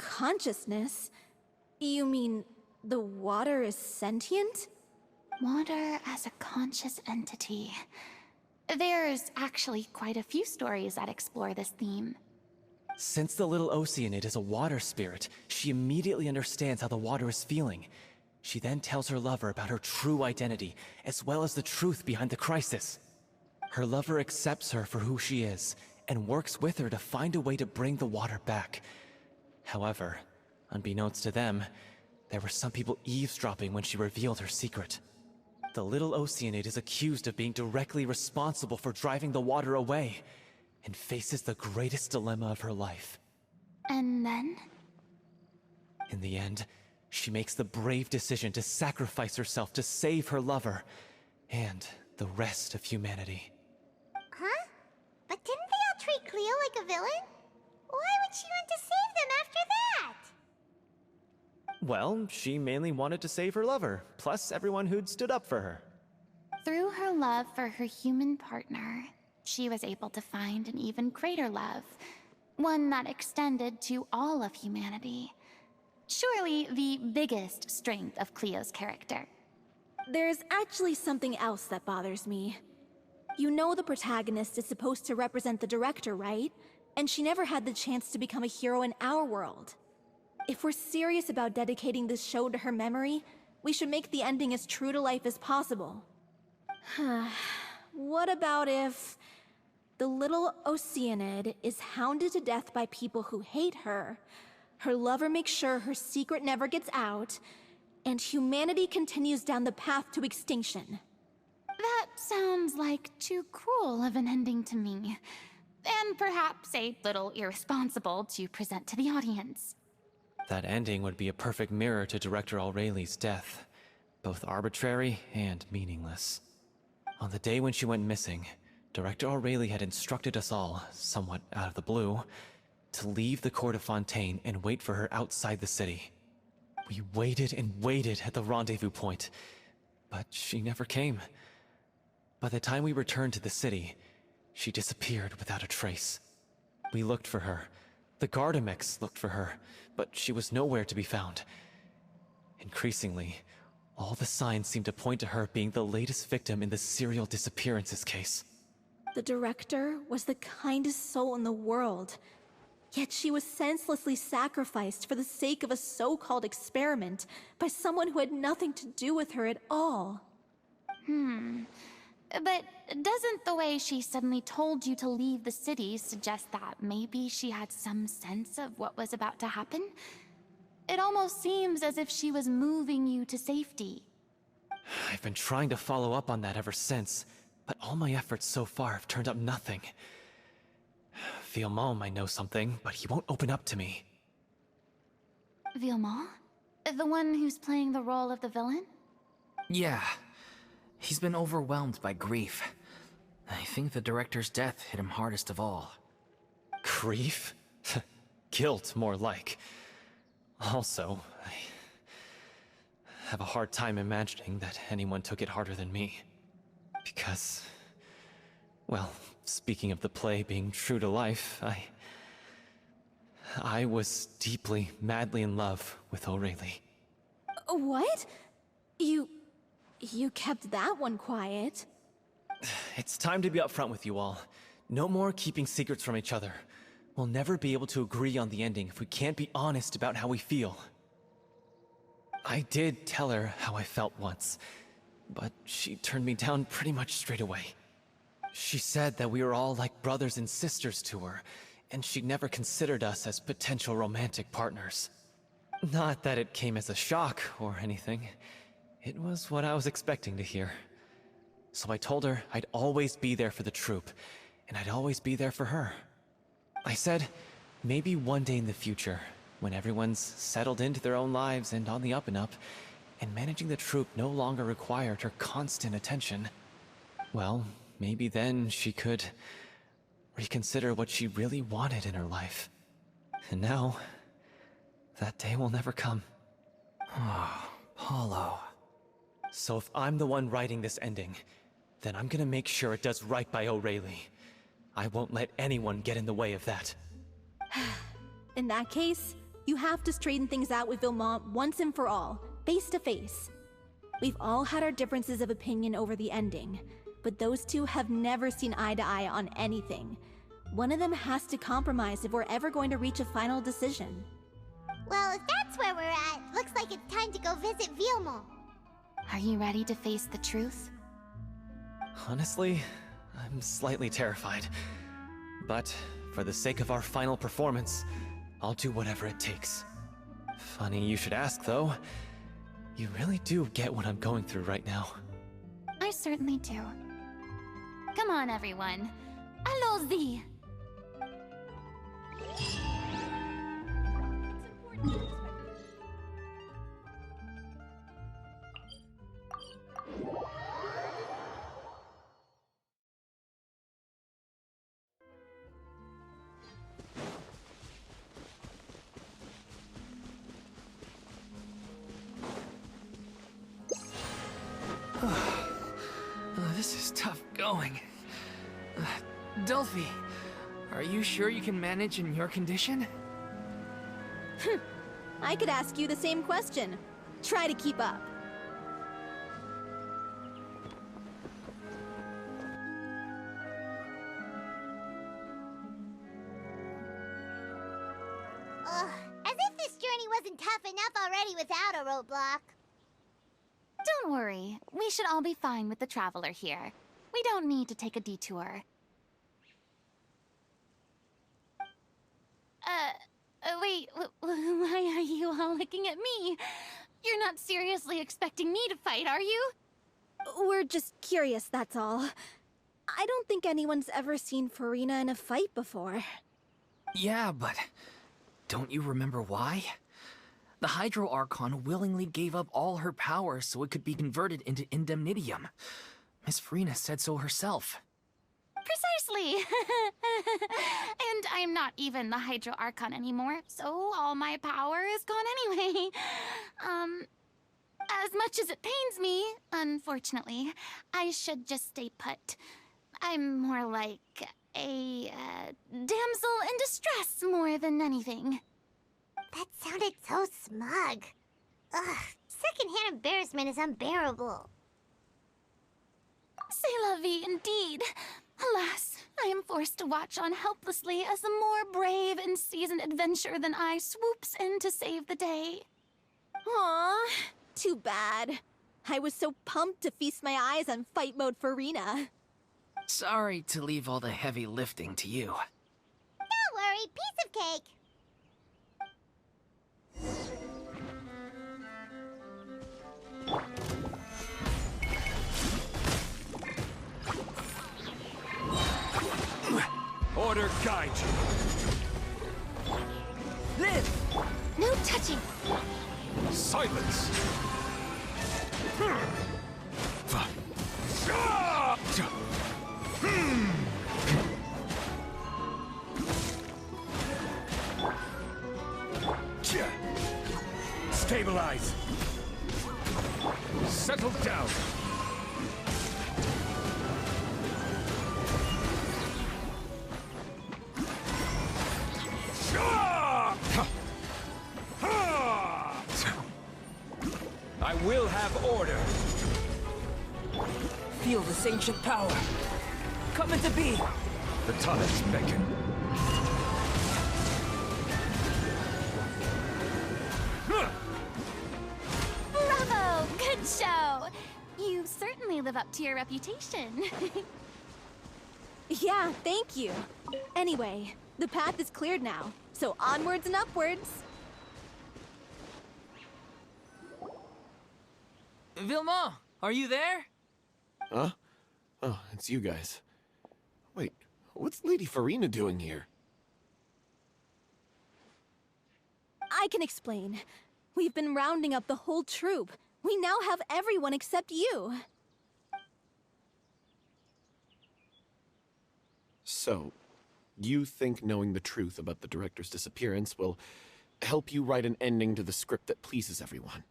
consciousness? You mean the water is sentient? Water as a conscious entity. There's actually quite a few stories that explore this theme. Since the little Oceanid is a water spirit, she immediately understands how the water is feeling. She then tells her lover about her true identity, as well as the truth behind the crisis. Her lover accepts her for who she is, and works with her to find a way to bring the water back. However, unbeknownst to them, there were some people eavesdropping when she revealed her secret. The little Oceanid is accused of being directly responsible for driving the water away, and faces the greatest dilemma of her life. And then? In the end, she makes the brave decision to sacrifice herself to save her lover, and the rest of humanity. Huh? But didn't they all treat Cleo like a villain? Why would she want to save them after that? Well, she mainly wanted to save her lover, plus everyone who'd stood up for her. Through her love for her human partner, she was able to find an even greater love, one that extended to all of humanity. Surely the biggest strength of Cleo's character. There's actually something else that bothers me. You know the protagonist is supposed to represent the director, right? And she never had the chance to become a hero in our world. If we're serious about dedicating this show to her memory, we should make the ending as true to life as possible. What about if the little Oceanid is hounded to death by people who hate her, her lover makes sure her secret never gets out, and humanity continues down the path to extinction? That sounds like too cruel of an ending to me, and perhaps a little irresponsible to present to the audience. That ending would be a perfect mirror to Director Aureli's death, both arbitrary and meaningless. On the day when she went missing, Director Aureli had instructed us all, somewhat out of the blue, to leave the court of Fontaine and wait for her outside the city. We waited and waited at the rendezvous point, but she never came. By the time we returned to the city, she disappeared without a trace. We looked for her. The Gardamex looked for her, but she was nowhere to be found. Increasingly, all the signs seemed to point to her being the latest victim in the serial disappearances case. The director was the kindest soul in the world, yet she was senselessly sacrificed for the sake of a so-called experiment by someone who had nothing to do with her at all. But doesn't the way she suddenly told you to leave the city suggest that maybe she had some sense of what was about to happen? It almost seems as if she was moving you to safety. I've been trying to follow up on that ever since, but all my efforts so far have turned up nothing. Villemont might know something, but he won't open up to me. Villemont? The one who's playing the role of the villain? Yeah. He's been overwhelmed by grief. I think the director's death hit him hardest of all. Grief? Guilt, more like. Also, I have a hard time imagining that anyone took it harder than me. Because, well, speaking of the play being true to life, I was deeply, madly in love with Aureli. What? You kept that one quiet. It's time to be upfront with you all. No more keeping secrets from each other. We'll never be able to agree on the ending if we can't be honest about how we feel. I did tell her how I felt once, but she turned me down pretty much straight away. She said that we were all like brothers and sisters to her, and she'd never considered us as potential romantic partners. Not that it came as a shock or anything. It was what I was expecting to hear. So I told her I'd always be there for the troupe, and I'd always be there for her. I said, maybe one day in the future, when everyone's settled into their own lives and on the up and up, and managing the troupe no longer required her constant attention, well, maybe then she could reconsider what she really wanted in her life. And now, that day will never come. Oh, Paulo. So if I'm the one writing this ending, then I'm gonna make sure it does right by Aureli. I won't let anyone get in the way of that. In that case, You have to straighten things out with Vilmont once and for all, face to face. We've all had our differences of opinion over the ending, but those two have never seen eye to eye on anything. One of them has to compromise if we're ever going to reach a final decision. Well, if that's where we're at, looks like it's time to go visit Vilmont. Are you ready to face the truth? Honestly, I'm slightly terrified. But for the sake of our final performance, I'll do whatever it takes. Funny you should ask, though. You really do get what I'm going through right now. I certainly do. Come on, everyone. Allons-y! This is tough going. Delphi, are you sure you can manage in your condition? I could ask you the same question. Try to keep up. Ugh, as if this journey wasn't tough enough already without a roadblock. Don't worry. We should all be fine with the traveler here. We don't need to take a detour. Wait, why are you all looking at me? You're not seriously expecting me to fight, are you? We're just curious, that's all. I don't think anyone's ever seen Furina in a fight before. Yeah, but don't you remember why? The Hydro Archon willingly gave up all her power so it could be converted into Indemnitium. Miss Furina said so herself. Precisely! And I'm not even the Hydro Archon anymore, so all my power is gone anyway. As much as it pains me, unfortunately, I should just stay put. I'm more like a damsel in distress more than anything. That sounded so smug. Ugh, secondhand embarrassment is unbearable. C'est la vie, indeed. Alas, I am forced to watch on helplessly as a more brave and seasoned adventurer than I swoops in to save the day. Aw, too bad. I was so pumped to feast my eyes on fight mode Furina. Sorry to leave all the heavy lifting to you. Don't worry, piece of cake. Order guide you. Live! No touching! Silence! Stabilize! Settle down! I will have order. Feel this ancient power. Come into being. The tonics beckon. Bravo! Good show! You certainly live up to your reputation. Yeah, thank you. Anyway, the path is cleared now, so onwards and upwards. Vilmont, are you there? Huh? Oh, it's you guys. Wait, what's Lady Furina doing here? I can explain. We've been rounding up the whole troop. We now have everyone except you. So, you think knowing the truth about the director's disappearance will help you write an ending to the script that pleases everyone?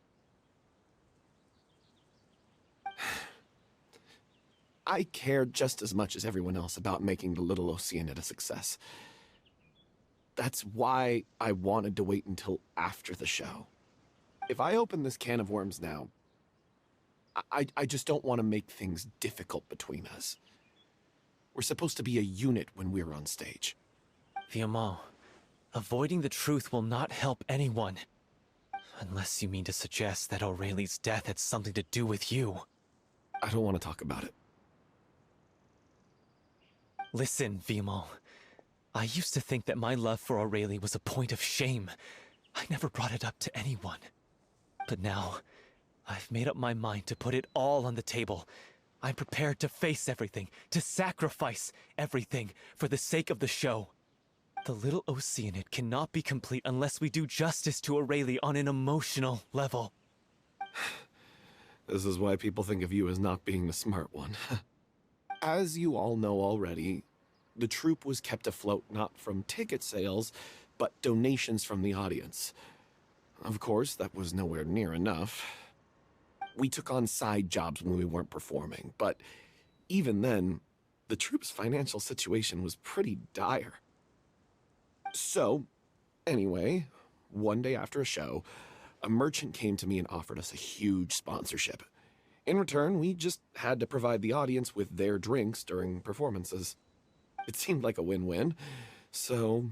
I care just as much as everyone else about making the Little Oceanid a success. That's why I wanted to wait until after the show. If I open this can of worms now, I just don't want to make things difficult between us. We're supposed to be a unit when we're on stage. Viamont, avoiding the truth will not help anyone. Unless you mean to suggest that Aurelie's death had something to do with you. I don't want to talk about it. Listen, Viamont. I used to think that my love for Aurelie was a point of shame. I never brought it up to anyone. But now, I've made up my mind to put it all on the table. I'm prepared to face everything, to sacrifice everything for the sake of the show. The little Oceanid cannot be complete unless we do justice to Aurelie on an emotional level. This is why people think of you as not being the smart one. As you all know already, the troupe was kept afloat not from ticket sales, but donations from the audience. Of course, that was nowhere near enough. We took on side jobs when we weren't performing, but even then, the troupe's financial situation was pretty dire. So, anyway, one day after a show, a merchant came to me and offered us a huge sponsorship. In return, we just had to provide the audience with their drinks during performances. It seemed like a win-win, so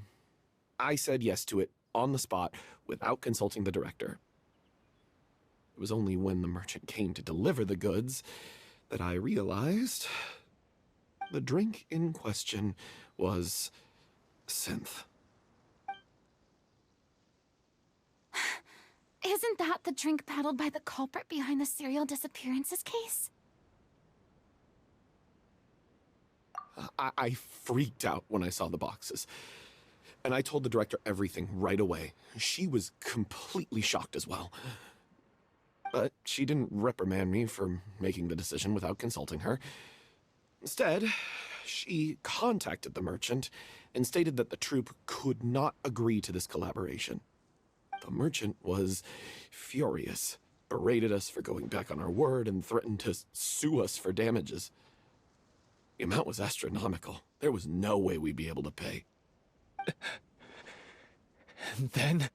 I said yes to it on the spot without consulting the director. It was only when the merchant came to deliver the goods that I realized the drink in question was synth. Isn't that the drink peddled by the culprit behind the serial disappearances case? I freaked out when I saw the boxes. And I told the director everything right away. She was completely shocked as well. But she didn't reprimand me for making the decision without consulting her. Instead, she contacted the merchant and stated that the troupe could not agree to this collaboration. The merchant was furious, berated us for going back on our word, and threatened to sue us for damages. The amount was astronomical. There was no way we'd be able to pay. And then?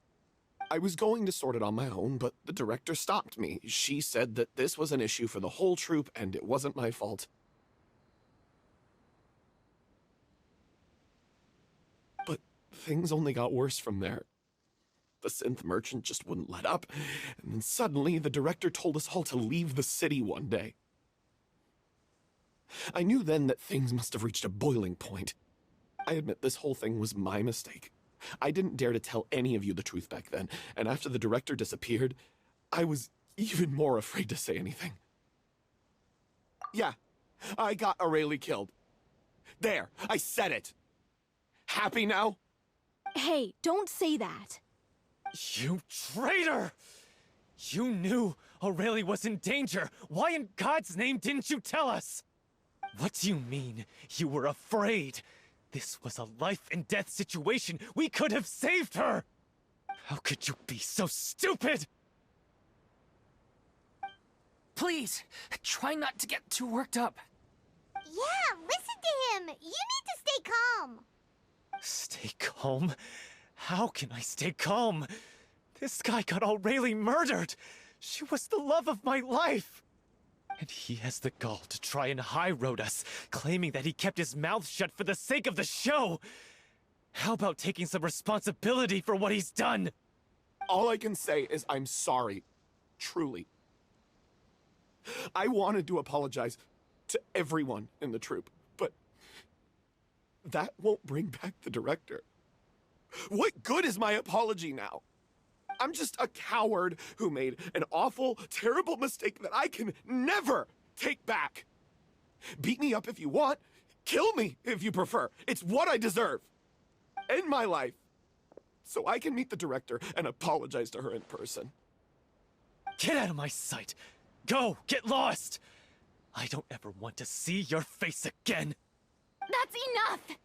I was going to sort it on my own, but the director stopped me. She said that this was an issue for the whole troupe, and it wasn't my fault. But things only got worse from there. The synth merchant just wouldn't let up, and then suddenly the director told us all to leave the city one day. I knew then that things must have reached a boiling point. I admit this whole thing was my mistake. I didn't dare to tell any of you the truth back then, and after the director disappeared, I was even more afraid to say anything. Yeah, I got Aurelie killed. There, I said it. Happy now? Hey, don't say that. You traitor! You knew Aurelie was in danger. Why in God's name didn't you tell us? What do you mean, you were afraid? This was a life-and-death situation. We could have saved her! How could you be so stupid? Please, try not to get too worked up. Yeah, listen to him. You need to stay calm. Stay calm? How can I stay calm? This guy got Aurelie murdered! She was the love of my life! And he has the gall to try and high-road us, claiming that he kept his mouth shut for the sake of the show! How about taking some responsibility for what he's done? All I can say is I'm sorry. Truly. I wanted to apologize to everyone in the troupe, but that won't bring back the director. What good is my apology now? I'm just a coward who made an awful, terrible mistake that I can never take back. Beat me up if you want. Kill me if you prefer. It's what I deserve. End my life. So I can meet the director and apologize to her in person. Get out of my sight! Go! Get lost! I don't ever want to see your face again! That's enough!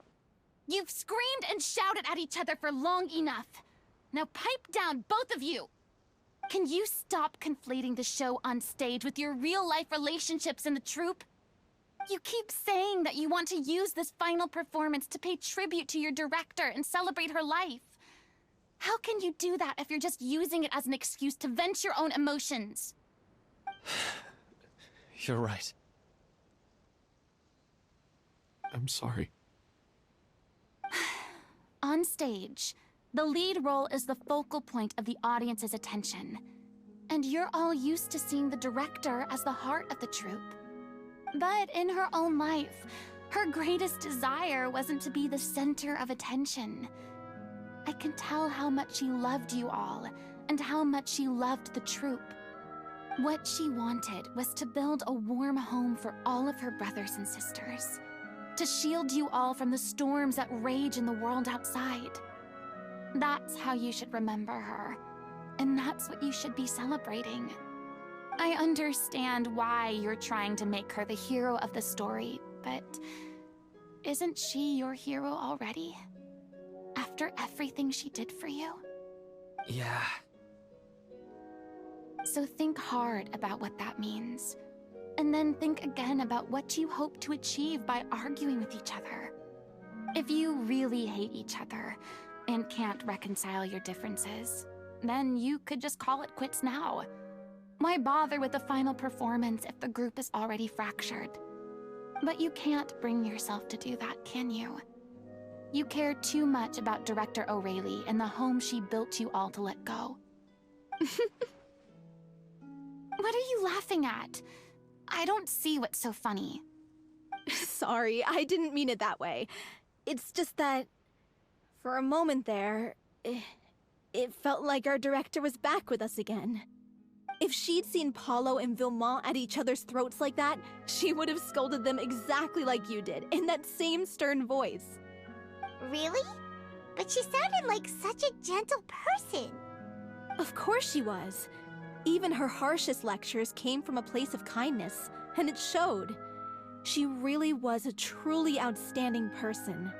You've screamed and shouted at each other for long enough. Now pipe down, both of you! Can you stop conflating the show on stage with your real-life relationships in the troupe? You keep saying that you want to use this final performance to pay tribute to your director and celebrate her life. How can you do that if you're just using it as an excuse to vent your own emotions? You're right. I'm sorry. On stage, the lead role is the focal point of the audience's attention. And you're all used to seeing the director as the heart of the troupe. But in her own life, her greatest desire wasn't to be the center of attention. I can tell how much she loved you all, and how much she loved the troupe. What she wanted was to build a warm home for all of her brothers and sisters. To shield you all from the storms that rage in the world outside. That's how you should remember her. And that's what you should be celebrating. I understand why you're trying to make her the hero of the story, but isn't she your hero already? After everything she did for you? Yeah. So think hard about what that means. And then think again about what you hope to achieve by arguing with each other. If you really hate each other and can't reconcile your differences, then you could just call it quits now. Why bother with the final performance if the group is already fractured? But you can't bring yourself to do that, can you? You care too much about Director O'Reilly and the home she built you all to let go. What are you laughing at? I don't see what's so funny. Sorry, I didn't mean it that way. It's just that, for a moment there, it felt like our director was back with us again. If she'd seen Paulo and Vilmont at each other's throats like that, she would have scolded them exactly like you did, in that same stern voice. Really? But she sounded like such a gentle person. Of course she was. Even her harshest lectures came from a place of kindness, and it showed. She really was a truly outstanding person.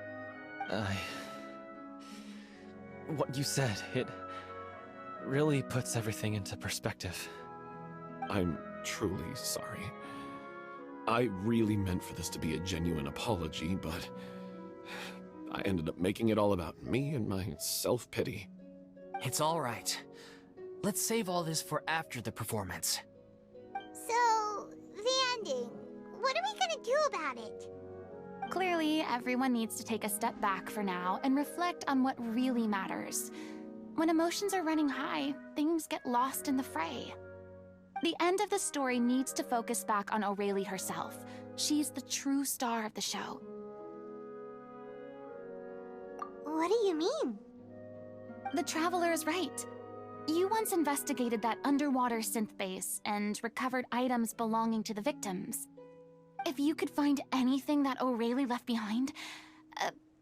What you said, it really puts everything into perspective. I'm truly sorry. I really meant for this to be a genuine apology, but I ended up making it all about me and my self-pity. It's all right. Let's save all this for after the performance. So, the ending. What are we gonna do about it? Clearly, everyone needs to take a step back for now and reflect on what really matters. When emotions are running high, things get lost in the fray. The end of the story needs to focus back on O'Reilly herself. She's the true star of the show. What do you mean? The Traveler is right. You once investigated that underwater synth base and recovered items belonging to the victims. If you could find anything that O'Reilly left behind,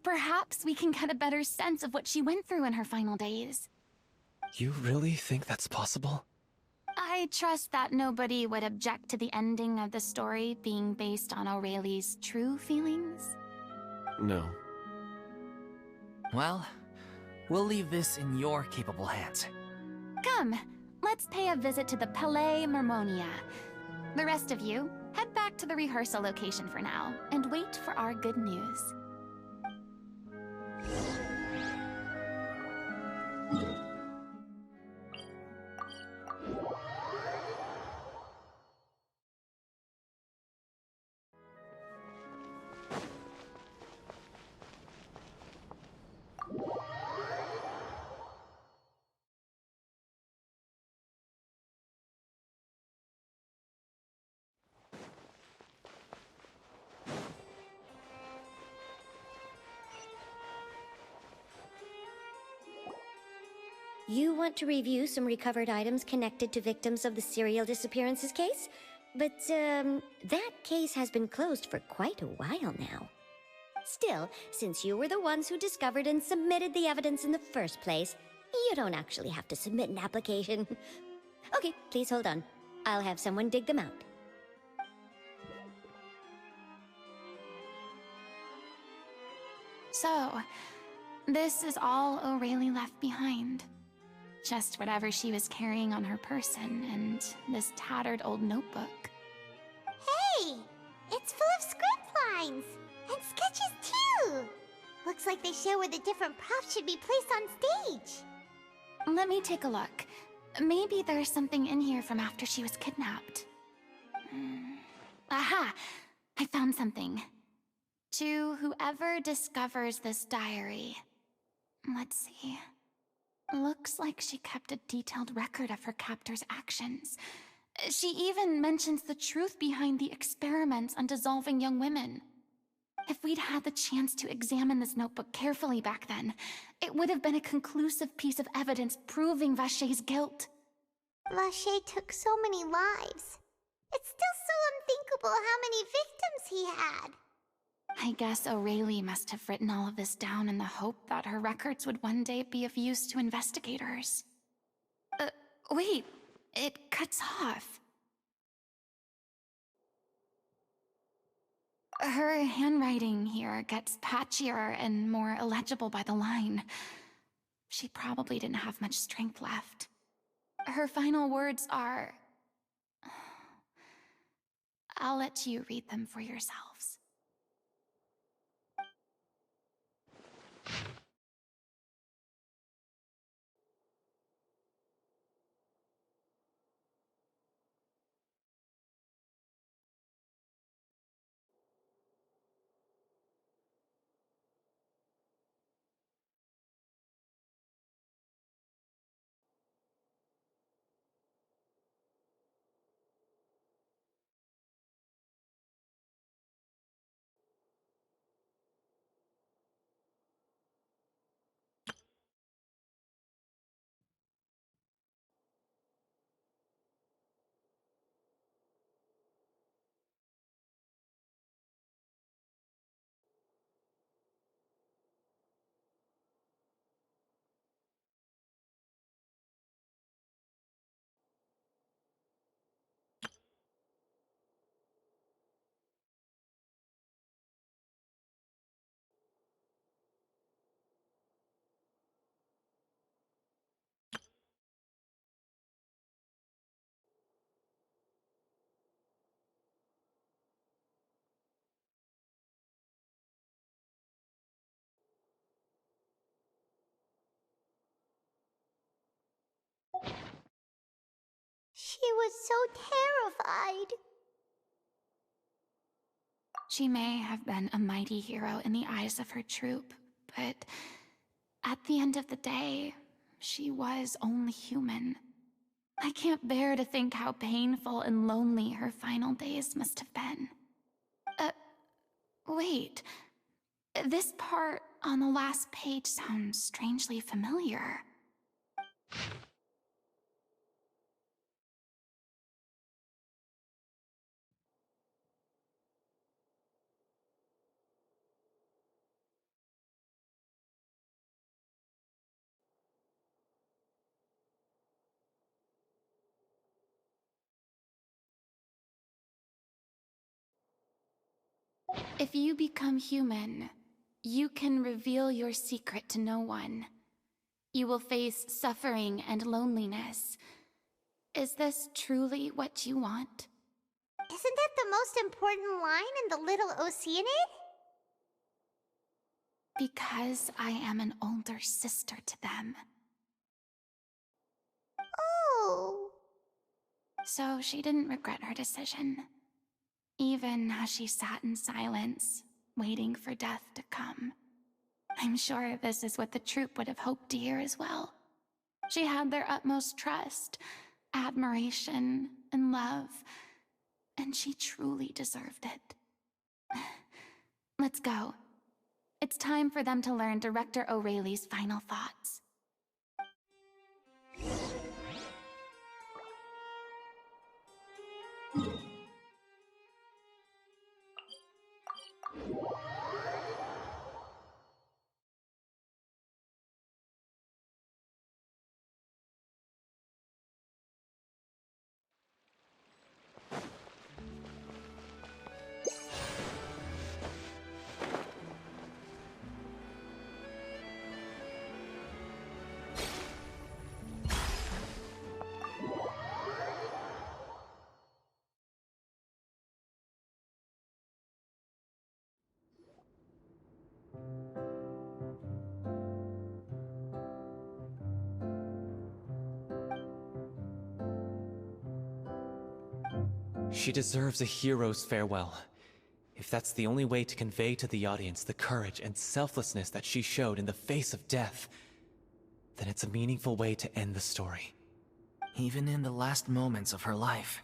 perhaps we can get a better sense of what she went through in her final days. You really think that's possible? I trust that nobody would object to the ending of the story being based on O'Reilly's true feelings. No. Well, we'll leave this in your capable hands. Come, let's pay a visit to the Palais Mermonia. The rest of you, head back to the rehearsal location for now, and wait for our good news. You want to review some recovered items connected to victims of the serial disappearances case? But, that case has been closed for quite a while now. Still, since you were the ones who discovered and submitted the evidence in the first place, you don't actually have to submit an application. Okay, please hold on. I'll have someone dig them out. So, this is all O'Reilly left behind. Just whatever she was carrying on her person and this tattered old notebook. Hey! It's full of scripts! looks like they show where the different props should be placed on stage. Let me take a look. Maybe there's something in here from after she was kidnapped. Aha! I found something. To whoever discovers this diary. Let's see. Looks like she kept a detailed record of her captor's actions. She even mentions the truth behind the experiments on dissolving young women. If we'd had the chance to examine this notebook carefully back then, it would have been a conclusive piece of evidence proving Vacher's guilt. Vacher took so many lives. It's still so unthinkable how many victims he had. I guess Aurelie must have written all of this down in the hope that her records would one day be of use to investigators. Wait, it cuts off. Her handwriting here gets patchier and more illegible by the line. She probably didn't have much strength left. Her final words are... I'll let you read them for yourselves. She was so terrified. She may have been a mighty hero in the eyes of her troop, but at the end of the day, she was only human. I can't bear to think how painful and lonely her final days must have been. Wait. This part on the last page sounds strangely familiar. If you become human, you can reveal your secret to no one. You will face suffering and loneliness. Is this truly what you want? Isn't that the most important line in the Little Oceanid? Because I am an older sister to them. Oh. So she didn't regret her decision. Even as she sat in silence, waiting for death to come. I'm sure this is what the troupe would have hoped to hear as well. She had their utmost trust, admiration, and love, and she truly deserved it. Let's go. It's time for them to learn Director Aurelie's final thoughts. She deserves a hero's farewell. If that's the only way to convey to the audience the courage and selflessness that she showed in the face of death, then it's a meaningful way to end the story. Even in the last moments of her life,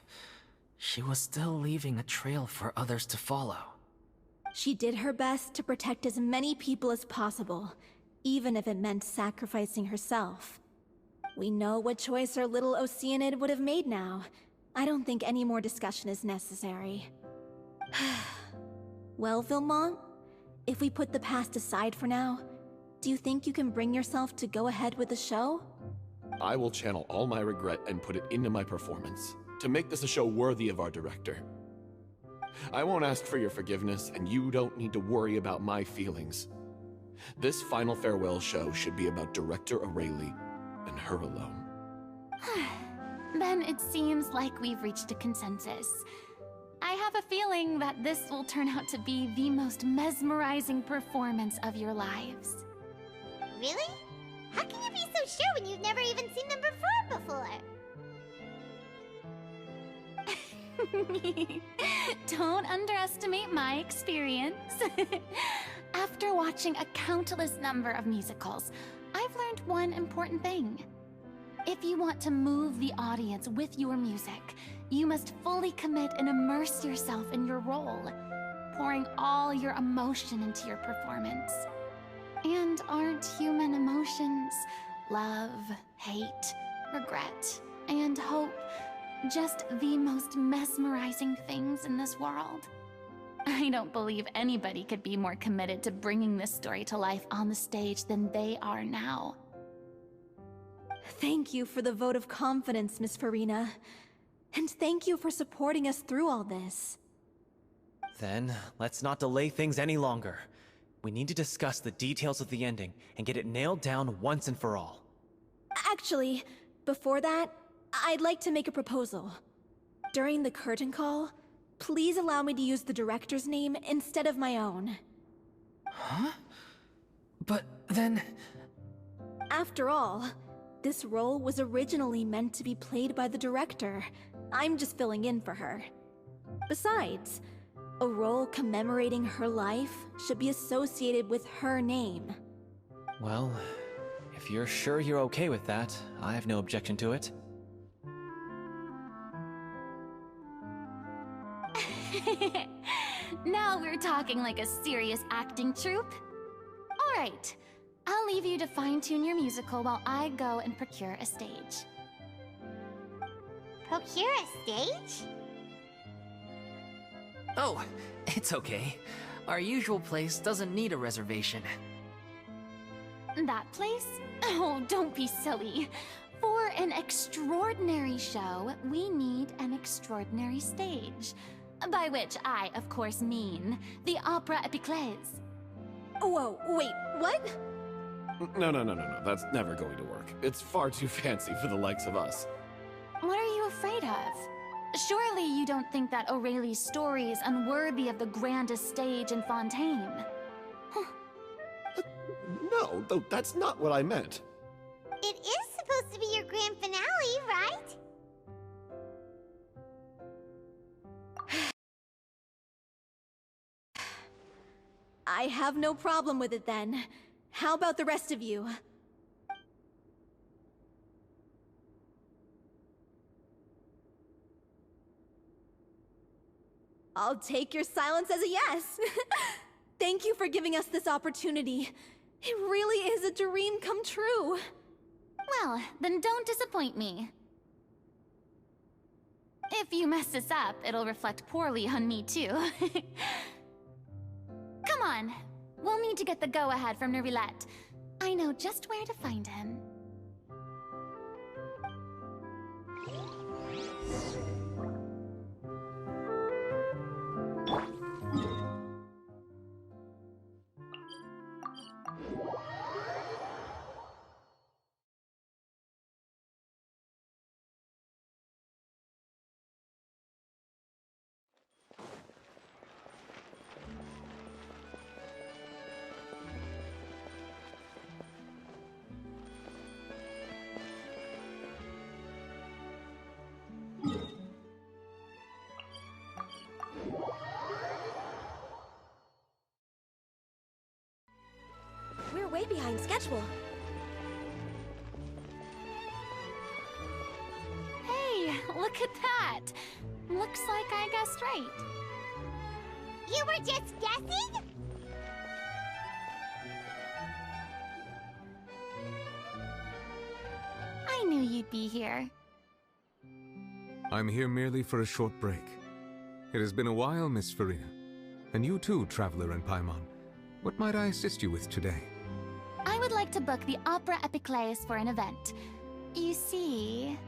she was still leaving a trail for others to follow. She did her best to protect as many people as possible, even if it meant sacrificing herself. We know what choice our little Oceanid would have made now. I don't think any more discussion is necessary. Well, Vilmont, if we put the past aside for now, do you think you can bring yourself to go ahead with the show? I will channel all my regret and put it into my performance, to make this a show worthy of our director. I won't ask for your forgiveness, and you don't need to worry about my feelings. This final farewell show should be about Director Aurelie and her alone. Then it seems like we've reached a consensus. I have a feeling that this will turn out to be the most mesmerizing performance of your lives. Really? How can you be so sure when you've never even seen them perform before? Don't underestimate my experience. After watching a countless number of musicals, I've learned one important thing. If you want to move the audience with your music, you must fully commit and immerse yourself in your role, pouring all your emotion into your performance. And aren't human emotions, love, hate, regret, and hope, just the most mesmerizing things in this world? I don't believe anybody could be more committed to bringing this story to life on the stage than they are now. Thank you for the vote of confidence, Miss Furina. And thank you for supporting us through all this. Then, let's not delay things any longer. We need to discuss the details of the ending and get it nailed down once and for all. Actually, before that, I'd like to make a proposal. During the curtain call, please allow me to use the director's name instead of my own. Huh? But then... After all, this role was originally meant to be played by the director. I'm just filling in for her. Besides, a role commemorating her life should be associated with her name. Well, if you're sure you're okay with that, I have no objection to it. Now we're talking like a serious acting troupe. All right, I'll leave you to fine-tune your musical while I go and procure a stage. Procure a stage? Oh, it's okay. Our usual place doesn't need a reservation. That place? Oh, don't be silly. For an extraordinary show, we need an extraordinary stage. By which I, of course, mean the Opera Epiclese. Whoa, wait, what? No. That's never going to work. It's far too fancy for the likes of us. What are you afraid of? Surely you don't think that Aurelie's story is unworthy of the grandest stage in Fontaine? No, though that's not what I meant. It is supposed to be your grand finale, right? I have no problem with it then. How about the rest of you? I'll take your silence as a yes. Thank you for giving us this opportunity. It really is a dream come true. Well, then don't disappoint me. If you mess this up, it'll reflect poorly on me too. Come on, we'll need to get the go-ahead from Nerilette. I know just where to find him. behind schedule. Hey, look at that! Looks like I guessed right. You were just guessing? I knew you'd be here. I'm here merely for a short break. It has been a while, Miss Furina. And you too, Traveler and Paimon. What might I assist you with today? I would like to book the Opera Epiclese for an event. You see...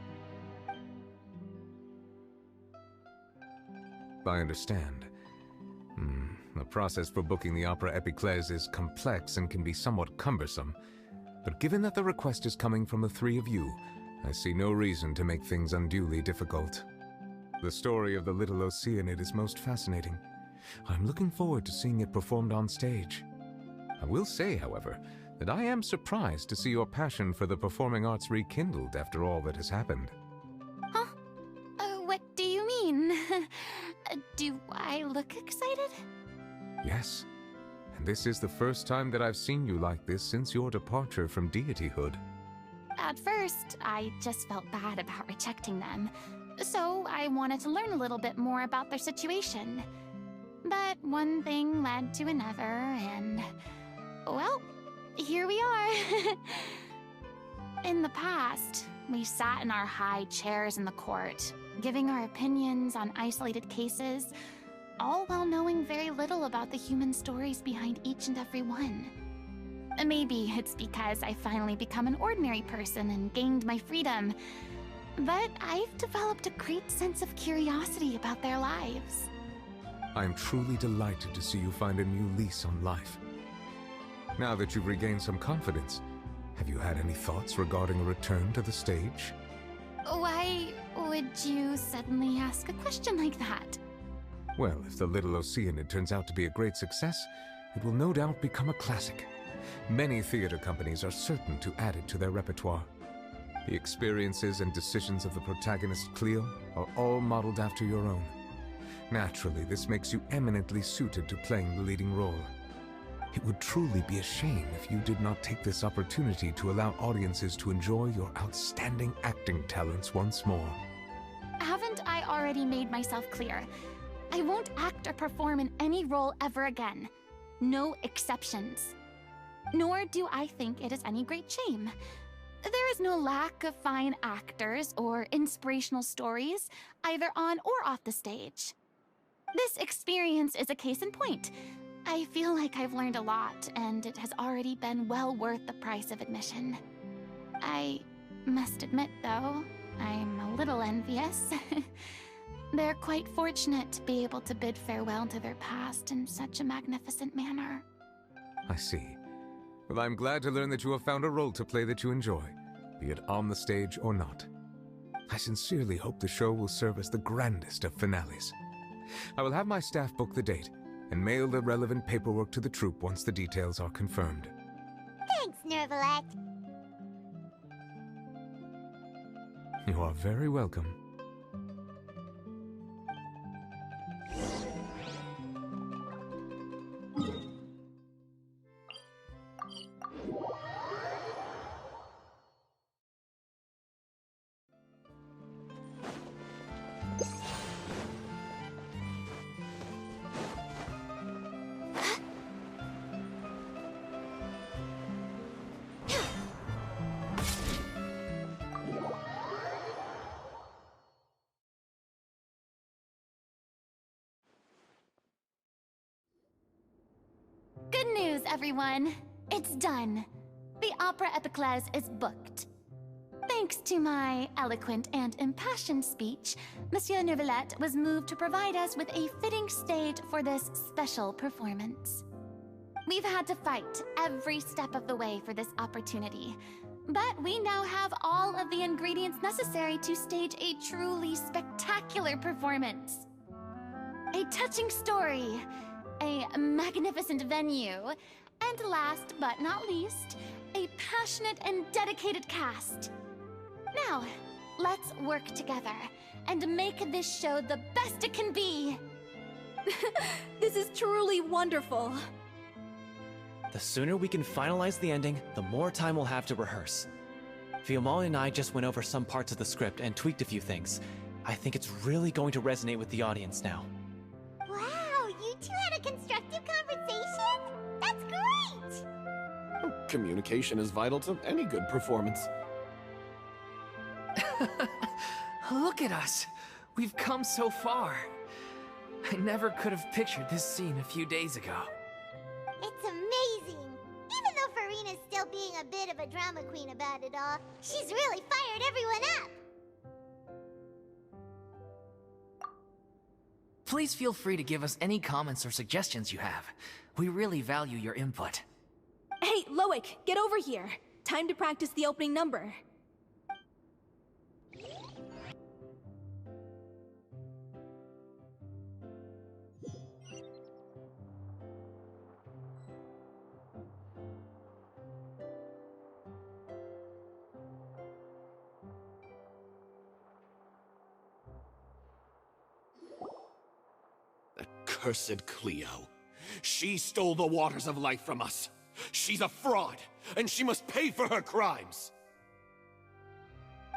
I understand. The process for booking the Opera Epiclese is complex and can be somewhat cumbersome. But given that the request is coming from the three of you, I see no reason to make things unduly difficult. The story of the Little Oceanid is most fascinating. I'm looking forward to seeing it performed on stage. I will say, however, that I am surprised to see your passion for the performing arts rekindled after all that has happened. Huh? What do you mean? Do I look excited? Yes. And this is the first time that I've seen you like this since your departure from deityhood. At first, I just felt bad about rejecting them. So I wanted to learn a little bit more about their situation. But one thing led to another, and... well, here we are. In the past, we sat in our high chairs in the court, giving our opinions on isolated cases, all while knowing very little about the human stories behind each and every one. Maybe it's because I finally become an ordinary person and gained my freedom, but I've developed a great sense of curiosity about their lives. I am truly delighted to see you find a new lease on life. Now that you've regained some confidence, have you had any thoughts regarding a return to the stage? Why would you suddenly ask a question like that? Well, if the Little Oceanid turns out to be a great success, it will no doubt become a classic. Many theater companies are certain to add it to their repertoire. The experiences and decisions of the protagonist Cleo are all modeled after your own. Naturally, this makes you eminently suited to playing the leading role. It would truly be a shame if you did not take this opportunity to allow audiences to enjoy your outstanding acting talents once more. Haven't I already made myself clear? I won't act or perform in any role ever again. No exceptions. Nor do I think it is any great shame. There is no lack of fine actors or inspirational stories, either on or off the stage. This experience is a case in point. I feel like I've learned a lot, and it has already been well worth the price of admission. I must admit, though, I'm a little envious. They're quite fortunate to be able to bid farewell to their past in such a magnificent manner. I see. Well, I'm glad to learn that you have found a role to play that you enjoy, be it on the stage or not. I sincerely hope the show will serve as the grandest of finales. I will have my staff book the date and mail the relevant paperwork to the troupe once the details are confirmed. Thanks, Nervalette. You are very welcome. Good news, everyone. It's done. The Opera Epiclese is booked. Thanks to my eloquent and impassioned speech, Monsieur Neuvillette was moved to provide us with a fitting stage for this special performance. We've had to fight every step of the way for this opportunity, but we now have all of the ingredients necessary to stage a truly spectacular performance. A touching story, a magnificent venue, and last but not least, a passionate and dedicated cast. Now, let's work together and make this show the best it can be. This is truly wonderful. The sooner we can finalize the ending, the more time we'll have to rehearse. Fiamma and I just went over some parts of the script and tweaked a few things. I think it's really going to resonate with the audience now. Wow, you two had a constructive conversation? That's great! Communication is vital to any good performance. Look at us. We've come so far. I never could have pictured this scene a few days ago. It's amazing! Even though Furina's still being a bit of a drama queen about it all, she's really fired everyone up! Please feel free to give us any comments or suggestions you have. We really value your input. Hey, Loic, get over here. Time to practice the opening number. Cursed Cleo. She stole the waters of life from us. She's a fraud, and she must pay for her crimes.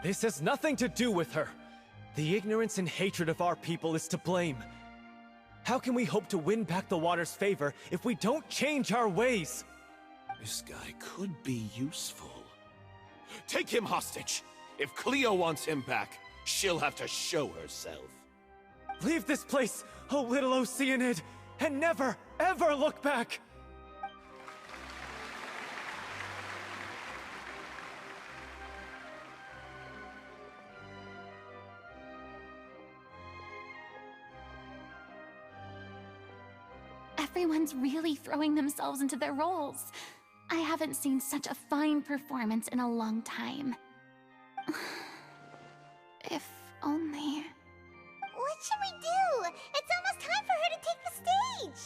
This has nothing to do with her. The ignorance and hatred of our people is to blame. How can we hope to win back the water's favor if we don't change our ways? This guy could be useful. Take him hostage. If Cleo wants him back, she'll have to show herself. Leave this place, O little Oceanid, and never, ever look back! Everyone's really throwing themselves into their roles. I haven't seen such a fine performance in a long time. If only... What should we do? It's almost time for her to take the stage!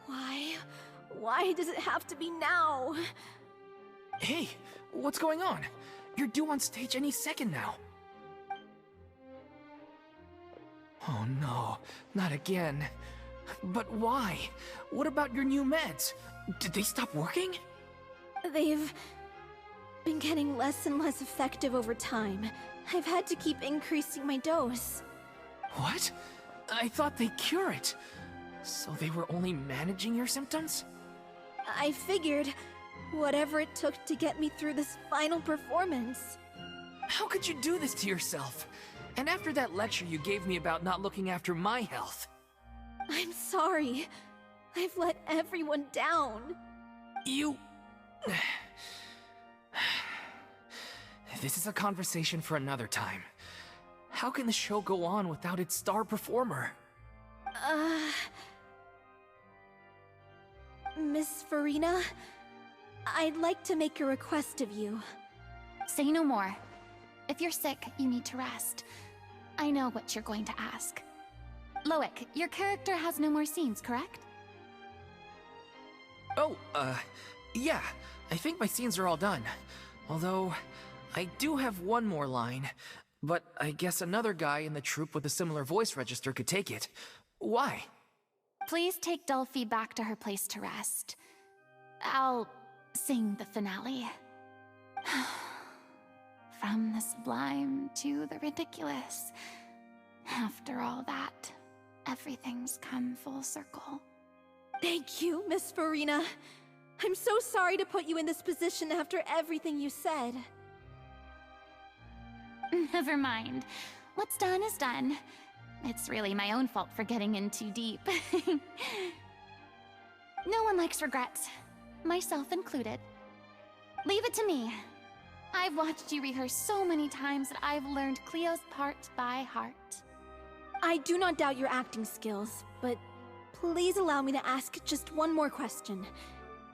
Why? Why does it have to be now? Hey, what's going on? You're due on stage any second now. Oh no, not again. But why? What about your new meds? Did they stop working? They've been getting less and less effective over time. I've had to keep increasing my dose. What? I thought they cure it. So they were only managing your symptoms? I figured whatever it took to get me through this final performance. How could you do this to yourself? And after that lecture you gave me about not looking after my health. I'm sorry. I've let everyone down. You... This is a conversation for another time. How can the show go on without its star performer? Miss Furina, I'd like to make a request of you. Say no more. If you're sick, you need to rest. I know what you're going to ask. Loic, your character has no more scenes, correct? Oh, yeah. I think my scenes are all done. Although, I do have one more line. But I guess another guy in the troupe with a similar voice register could take it. Why? Please take Delphi back to her place to rest. I'll sing the finale. From the sublime to the ridiculous. After all that, everything's come full circle. Thank you, Miss Furina. I'm so sorry to put you in this position after everything you said. Never mind. What's done is done. It's really my own fault for getting in too deep. No one likes regrets, myself included. Leave it to me. I've watched you rehearse so many times that I've learned Cleo's part by heart. I do not doubt your acting skills, but please allow me to ask just one more question.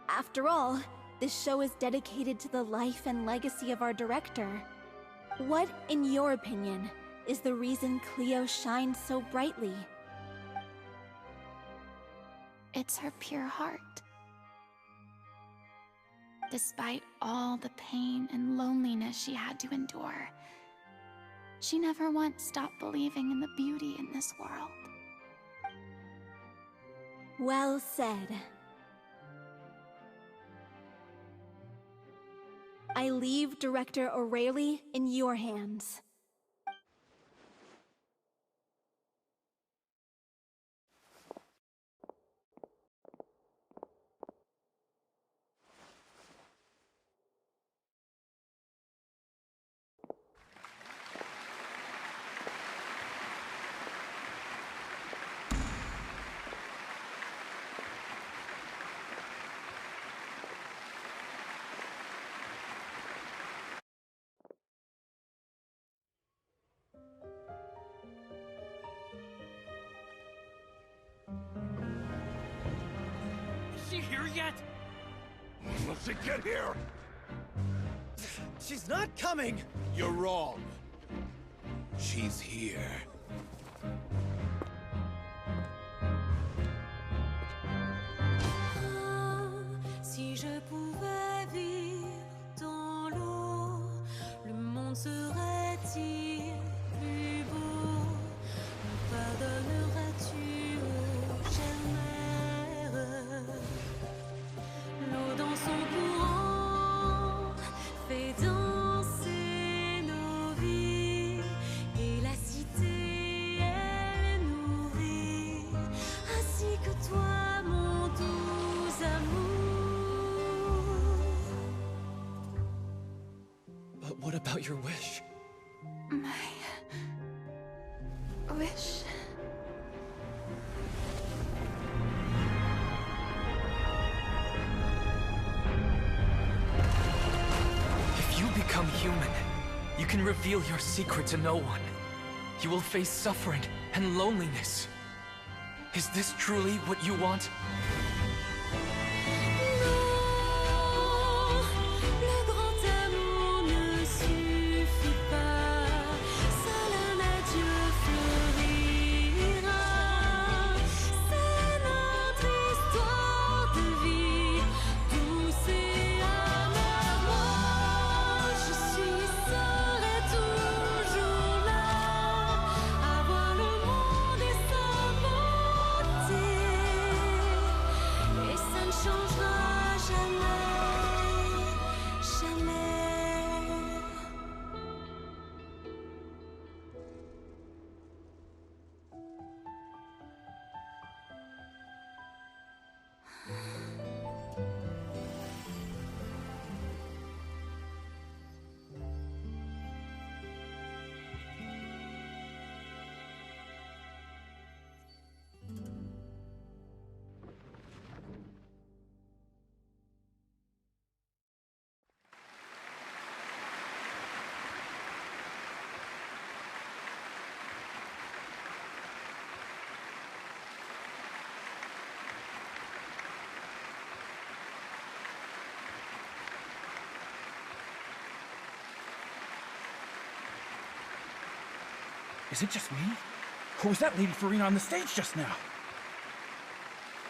After all, this show is dedicated to the life and legacy of our director. What, in your opinion, is the reason Cleo shines so brightly? It's her pure heart. Despite all the pain and loneliness she had to endure, she never once stopped believing in the beauty in this world. Well said. I leave Director O'Reilly in your hands. Is she here yet? Must she get here? She's not coming! You're wrong. She's here. Si je pouvais vivre dans l'eau, le monde serait-il plus beau? Me pardonneras-tu, ô chère mère? L'eau dans son courant fait danser nos vies, et la cité elle nourrit, ainsi que toi, mon doux amour. But what about your wish? My wish. If you become human, you can reveal your secret to no one. You will face suffering and loneliness. Is this truly what you want? Le grand amour ne suffit pas, seul un adieu fleurira. C'est notre histoire de vie, douce et amère. Moi, je suis, serai toujours là, à voir le monde et sa beauté, et ça ne changera jamais, jamais. Is it just me? Or was that Lady Furina on the stage just now?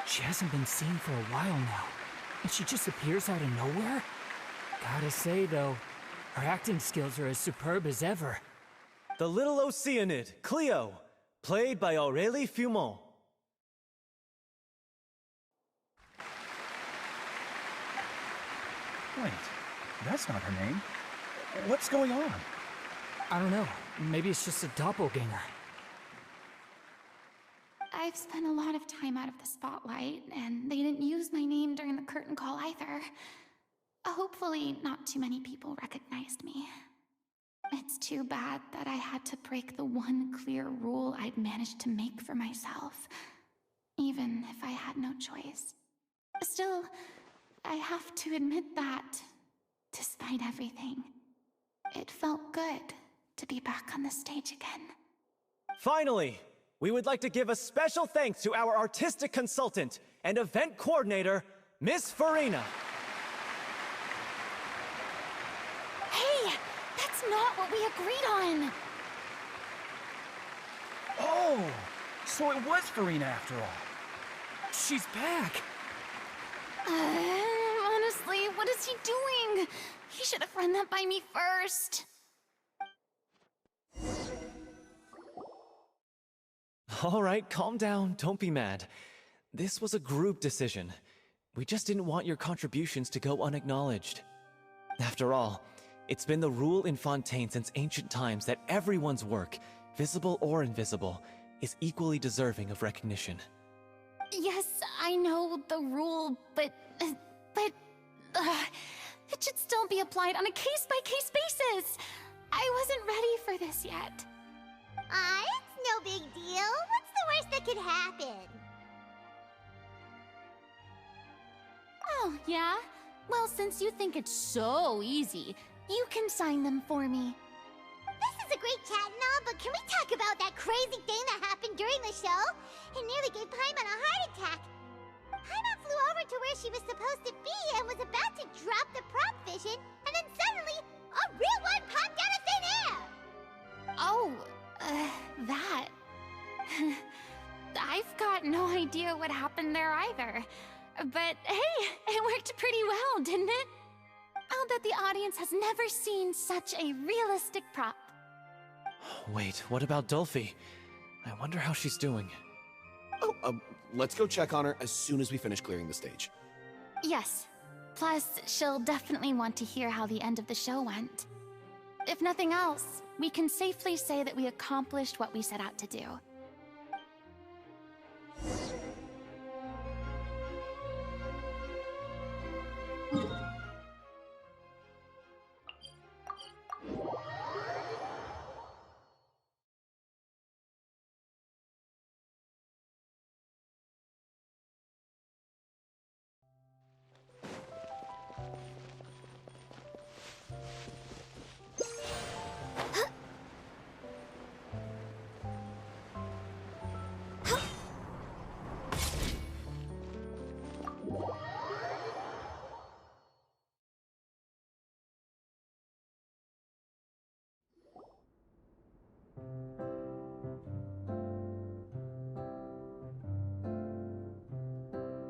She hasn't been seen for a while now, and she just appears out of nowhere? Gotta say, though, her acting skills are as superb as ever. The little Oceanid, Cleo, played by Aurélie Fumont. Wait, that's not her name. What's going on? I don't know, maybe it's just a doppelganger. I've spent a lot of time out of the spotlight, and they didn't use my name during the curtain call either. Hopefully, not too many people recognized me. It's too bad that I had to break the one clear rule I'd managed to make for myself, even if I had no choice. Still, I have to admit that, despite everything, it felt good to be back on the stage again. Finally, we would like to give a special thanks to our artistic consultant and event coordinator, Miss Furina. Hey! That's not what we agreed on! Oh, so it was Furina after all. She's back! Honestly, what is he doing? He should have run that by me first. All right, calm down, don't be mad. This was a group decision. We just didn't want your contributions to go unacknowledged. After all, it's been the rule in Fontaine since ancient times that everyone's work, visible or invisible, is equally deserving of recognition. Yes, I know the rule, but it should still be applied on a case-by-case basis. I wasn't ready for this yet. It's no big deal. What's the worst that could happen? Oh, yeah? Well, since you think it's so easy, you can sign them for me. This is a great chat and all, but can we talk about that crazy thing that happened during the show? It nearly gave Paimon a heart attack. Paimon flew over to where she was supposed to be and was about to drop the prop vision, and then suddenly, a real one popped out of thin air! Oh, that. I've got no idea what happened there either. But hey, it worked pretty well, didn't it? I'll bet the audience has never seen such a realistic prop. Wait, what about Dolphy? I wonder how she's doing. Oh, let's go check on her as soon as we finish clearing the stage. Yes. Plus, she'll definitely want to hear how the end of the show went. If nothing else, we can safely say that we accomplished what we set out to do.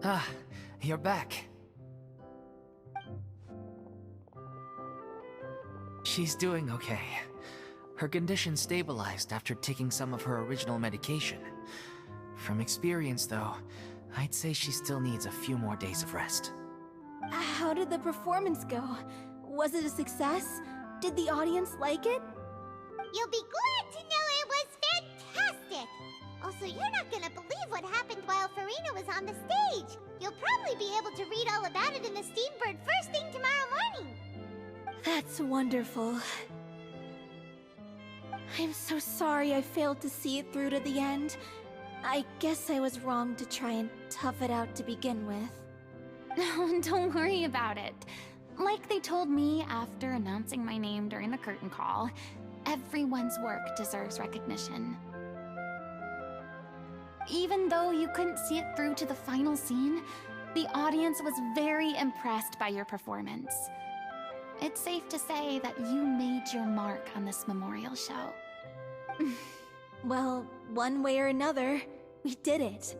Ah, you're back. She's doing okay. Her condition stabilized after taking some of her original medication. From experience, though, I'd say she still needs a few more days of rest. How did the performance go? Was it a success? Did the audience like it? You'll be glad to know it was fantastic! Also, you're not gonna believe what happened while Furina was on the stage. You'll probably be able to read all about it in the Steambird first thing tomorrow morning. That's wonderful. I'm so sorry I failed to see it through to the end. I guess I was wrong to try and tough it out to begin with. No, don't worry about it. Like they told me after announcing my name during the curtain call, everyone's work deserves recognition. Even though you couldn't see it through to the final scene, the audience was very impressed by your performance. It's safe to say that you made your mark on this memorial show. Well, one way or another, we did it.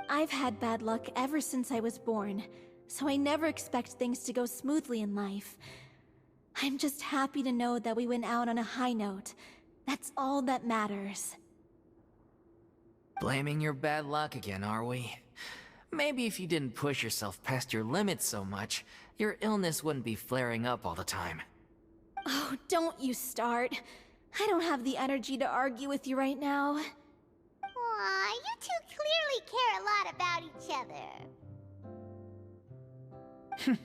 I've had bad luck ever since I was born, so I never expect things to go smoothly in life. I'm just happy to know that we went out on a high note. That's all that matters. Blaming your bad luck again, are we? Maybe if you didn't push yourself past your limits so much, your illness wouldn't be flaring up all the time. Oh, don't you start. I don't have the energy to argue with you right now. Aw, you two clearly care a lot about each other.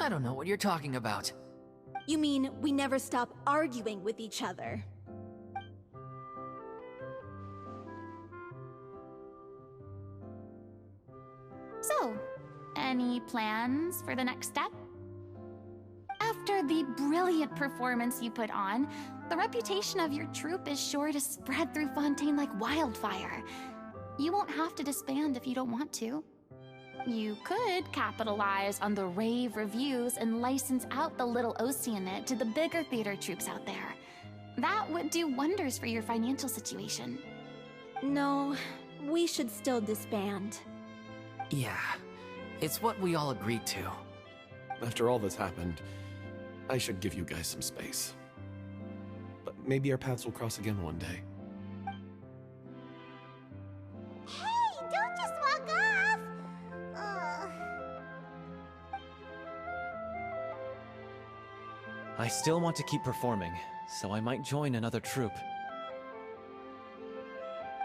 I don't know what you're talking about. You mean we never stop arguing with each other? So, any plans for the next step? After the brilliant performance you put on, the reputation of your troupe is sure to spread through Fontaine like wildfire. You won't have to disband if you don't want to. You could capitalize on the rave reviews and license out the Little Oceanate to the bigger theater troupes out there. That would do wonders for your financial situation. No, we should still disband. Yeah, it's what we all agreed to. After all that's happened, I should give you guys some space. But maybe our paths will cross again one day. Hey, don't just walk off! I still want to keep performing, so I might join another troupe.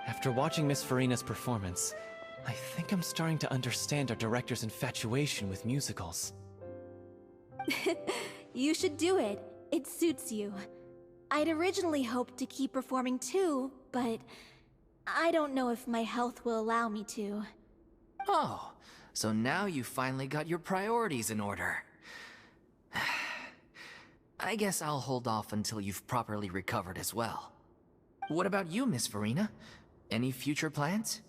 After watching Miss Furina's performance, I think I'm starting to understand our director's infatuation with musicals. You should do it. It suits you. I'd originally hoped to keep performing too, but I don't know if my health will allow me to. Oh, so now you finally got your priorities in order. I guess I'll hold off until you've properly recovered as well. What about you, Miss Furina? Any future plans?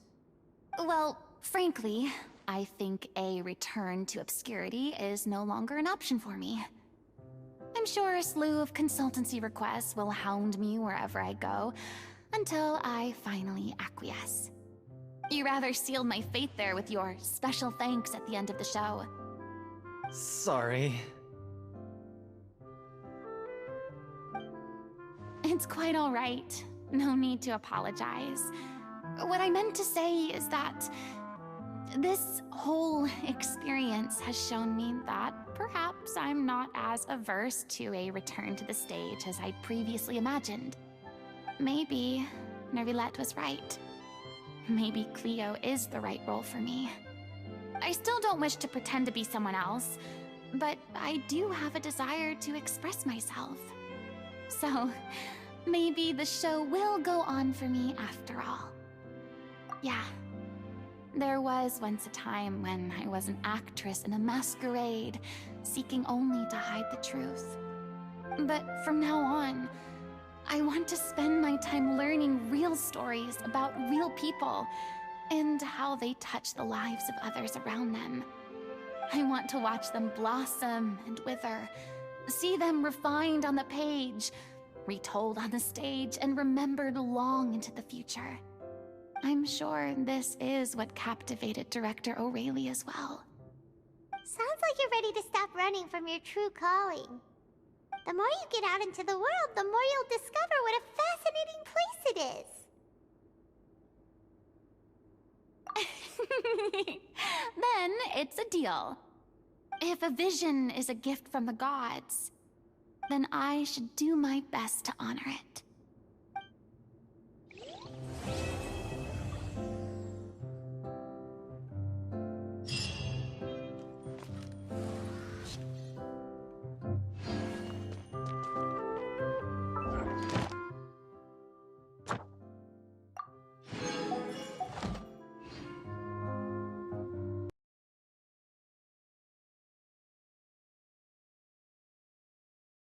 Well, frankly, I think a return to obscurity is no longer an option for me. I'm sure a slew of consultancy requests will hound me wherever I go, until I finally acquiesce. You rather sealed my fate there with your special thanks at the end of the show. Sorry. It's quite all right. No need to apologize. What I meant to say is that this whole experience has shown me that perhaps I'm not as averse to a return to the stage as I'd previously imagined. Maybe Nervilette was right. Maybe Cleo is the right role for me. I still don't wish to pretend to be someone else, but I do have a desire to express myself. So, maybe the show will go on for me after all. Yeah. There was once a time when I was an actress in a masquerade, seeking only to hide the truth. But from now on, I want to spend my time learning real stories about real people and how they touch the lives of others around them. I want to watch them blossom and wither, see them refined on the page, retold on the stage, and remembered long into the future. I'm sure this is what captivated Director O'Reilly as well. Sounds like you're ready to stop running from your true calling. The more you get out into the world, the more you'll discover what a fascinating place it is. Then it's a deal. If a vision is a gift from the gods, then I should do my best to honor it.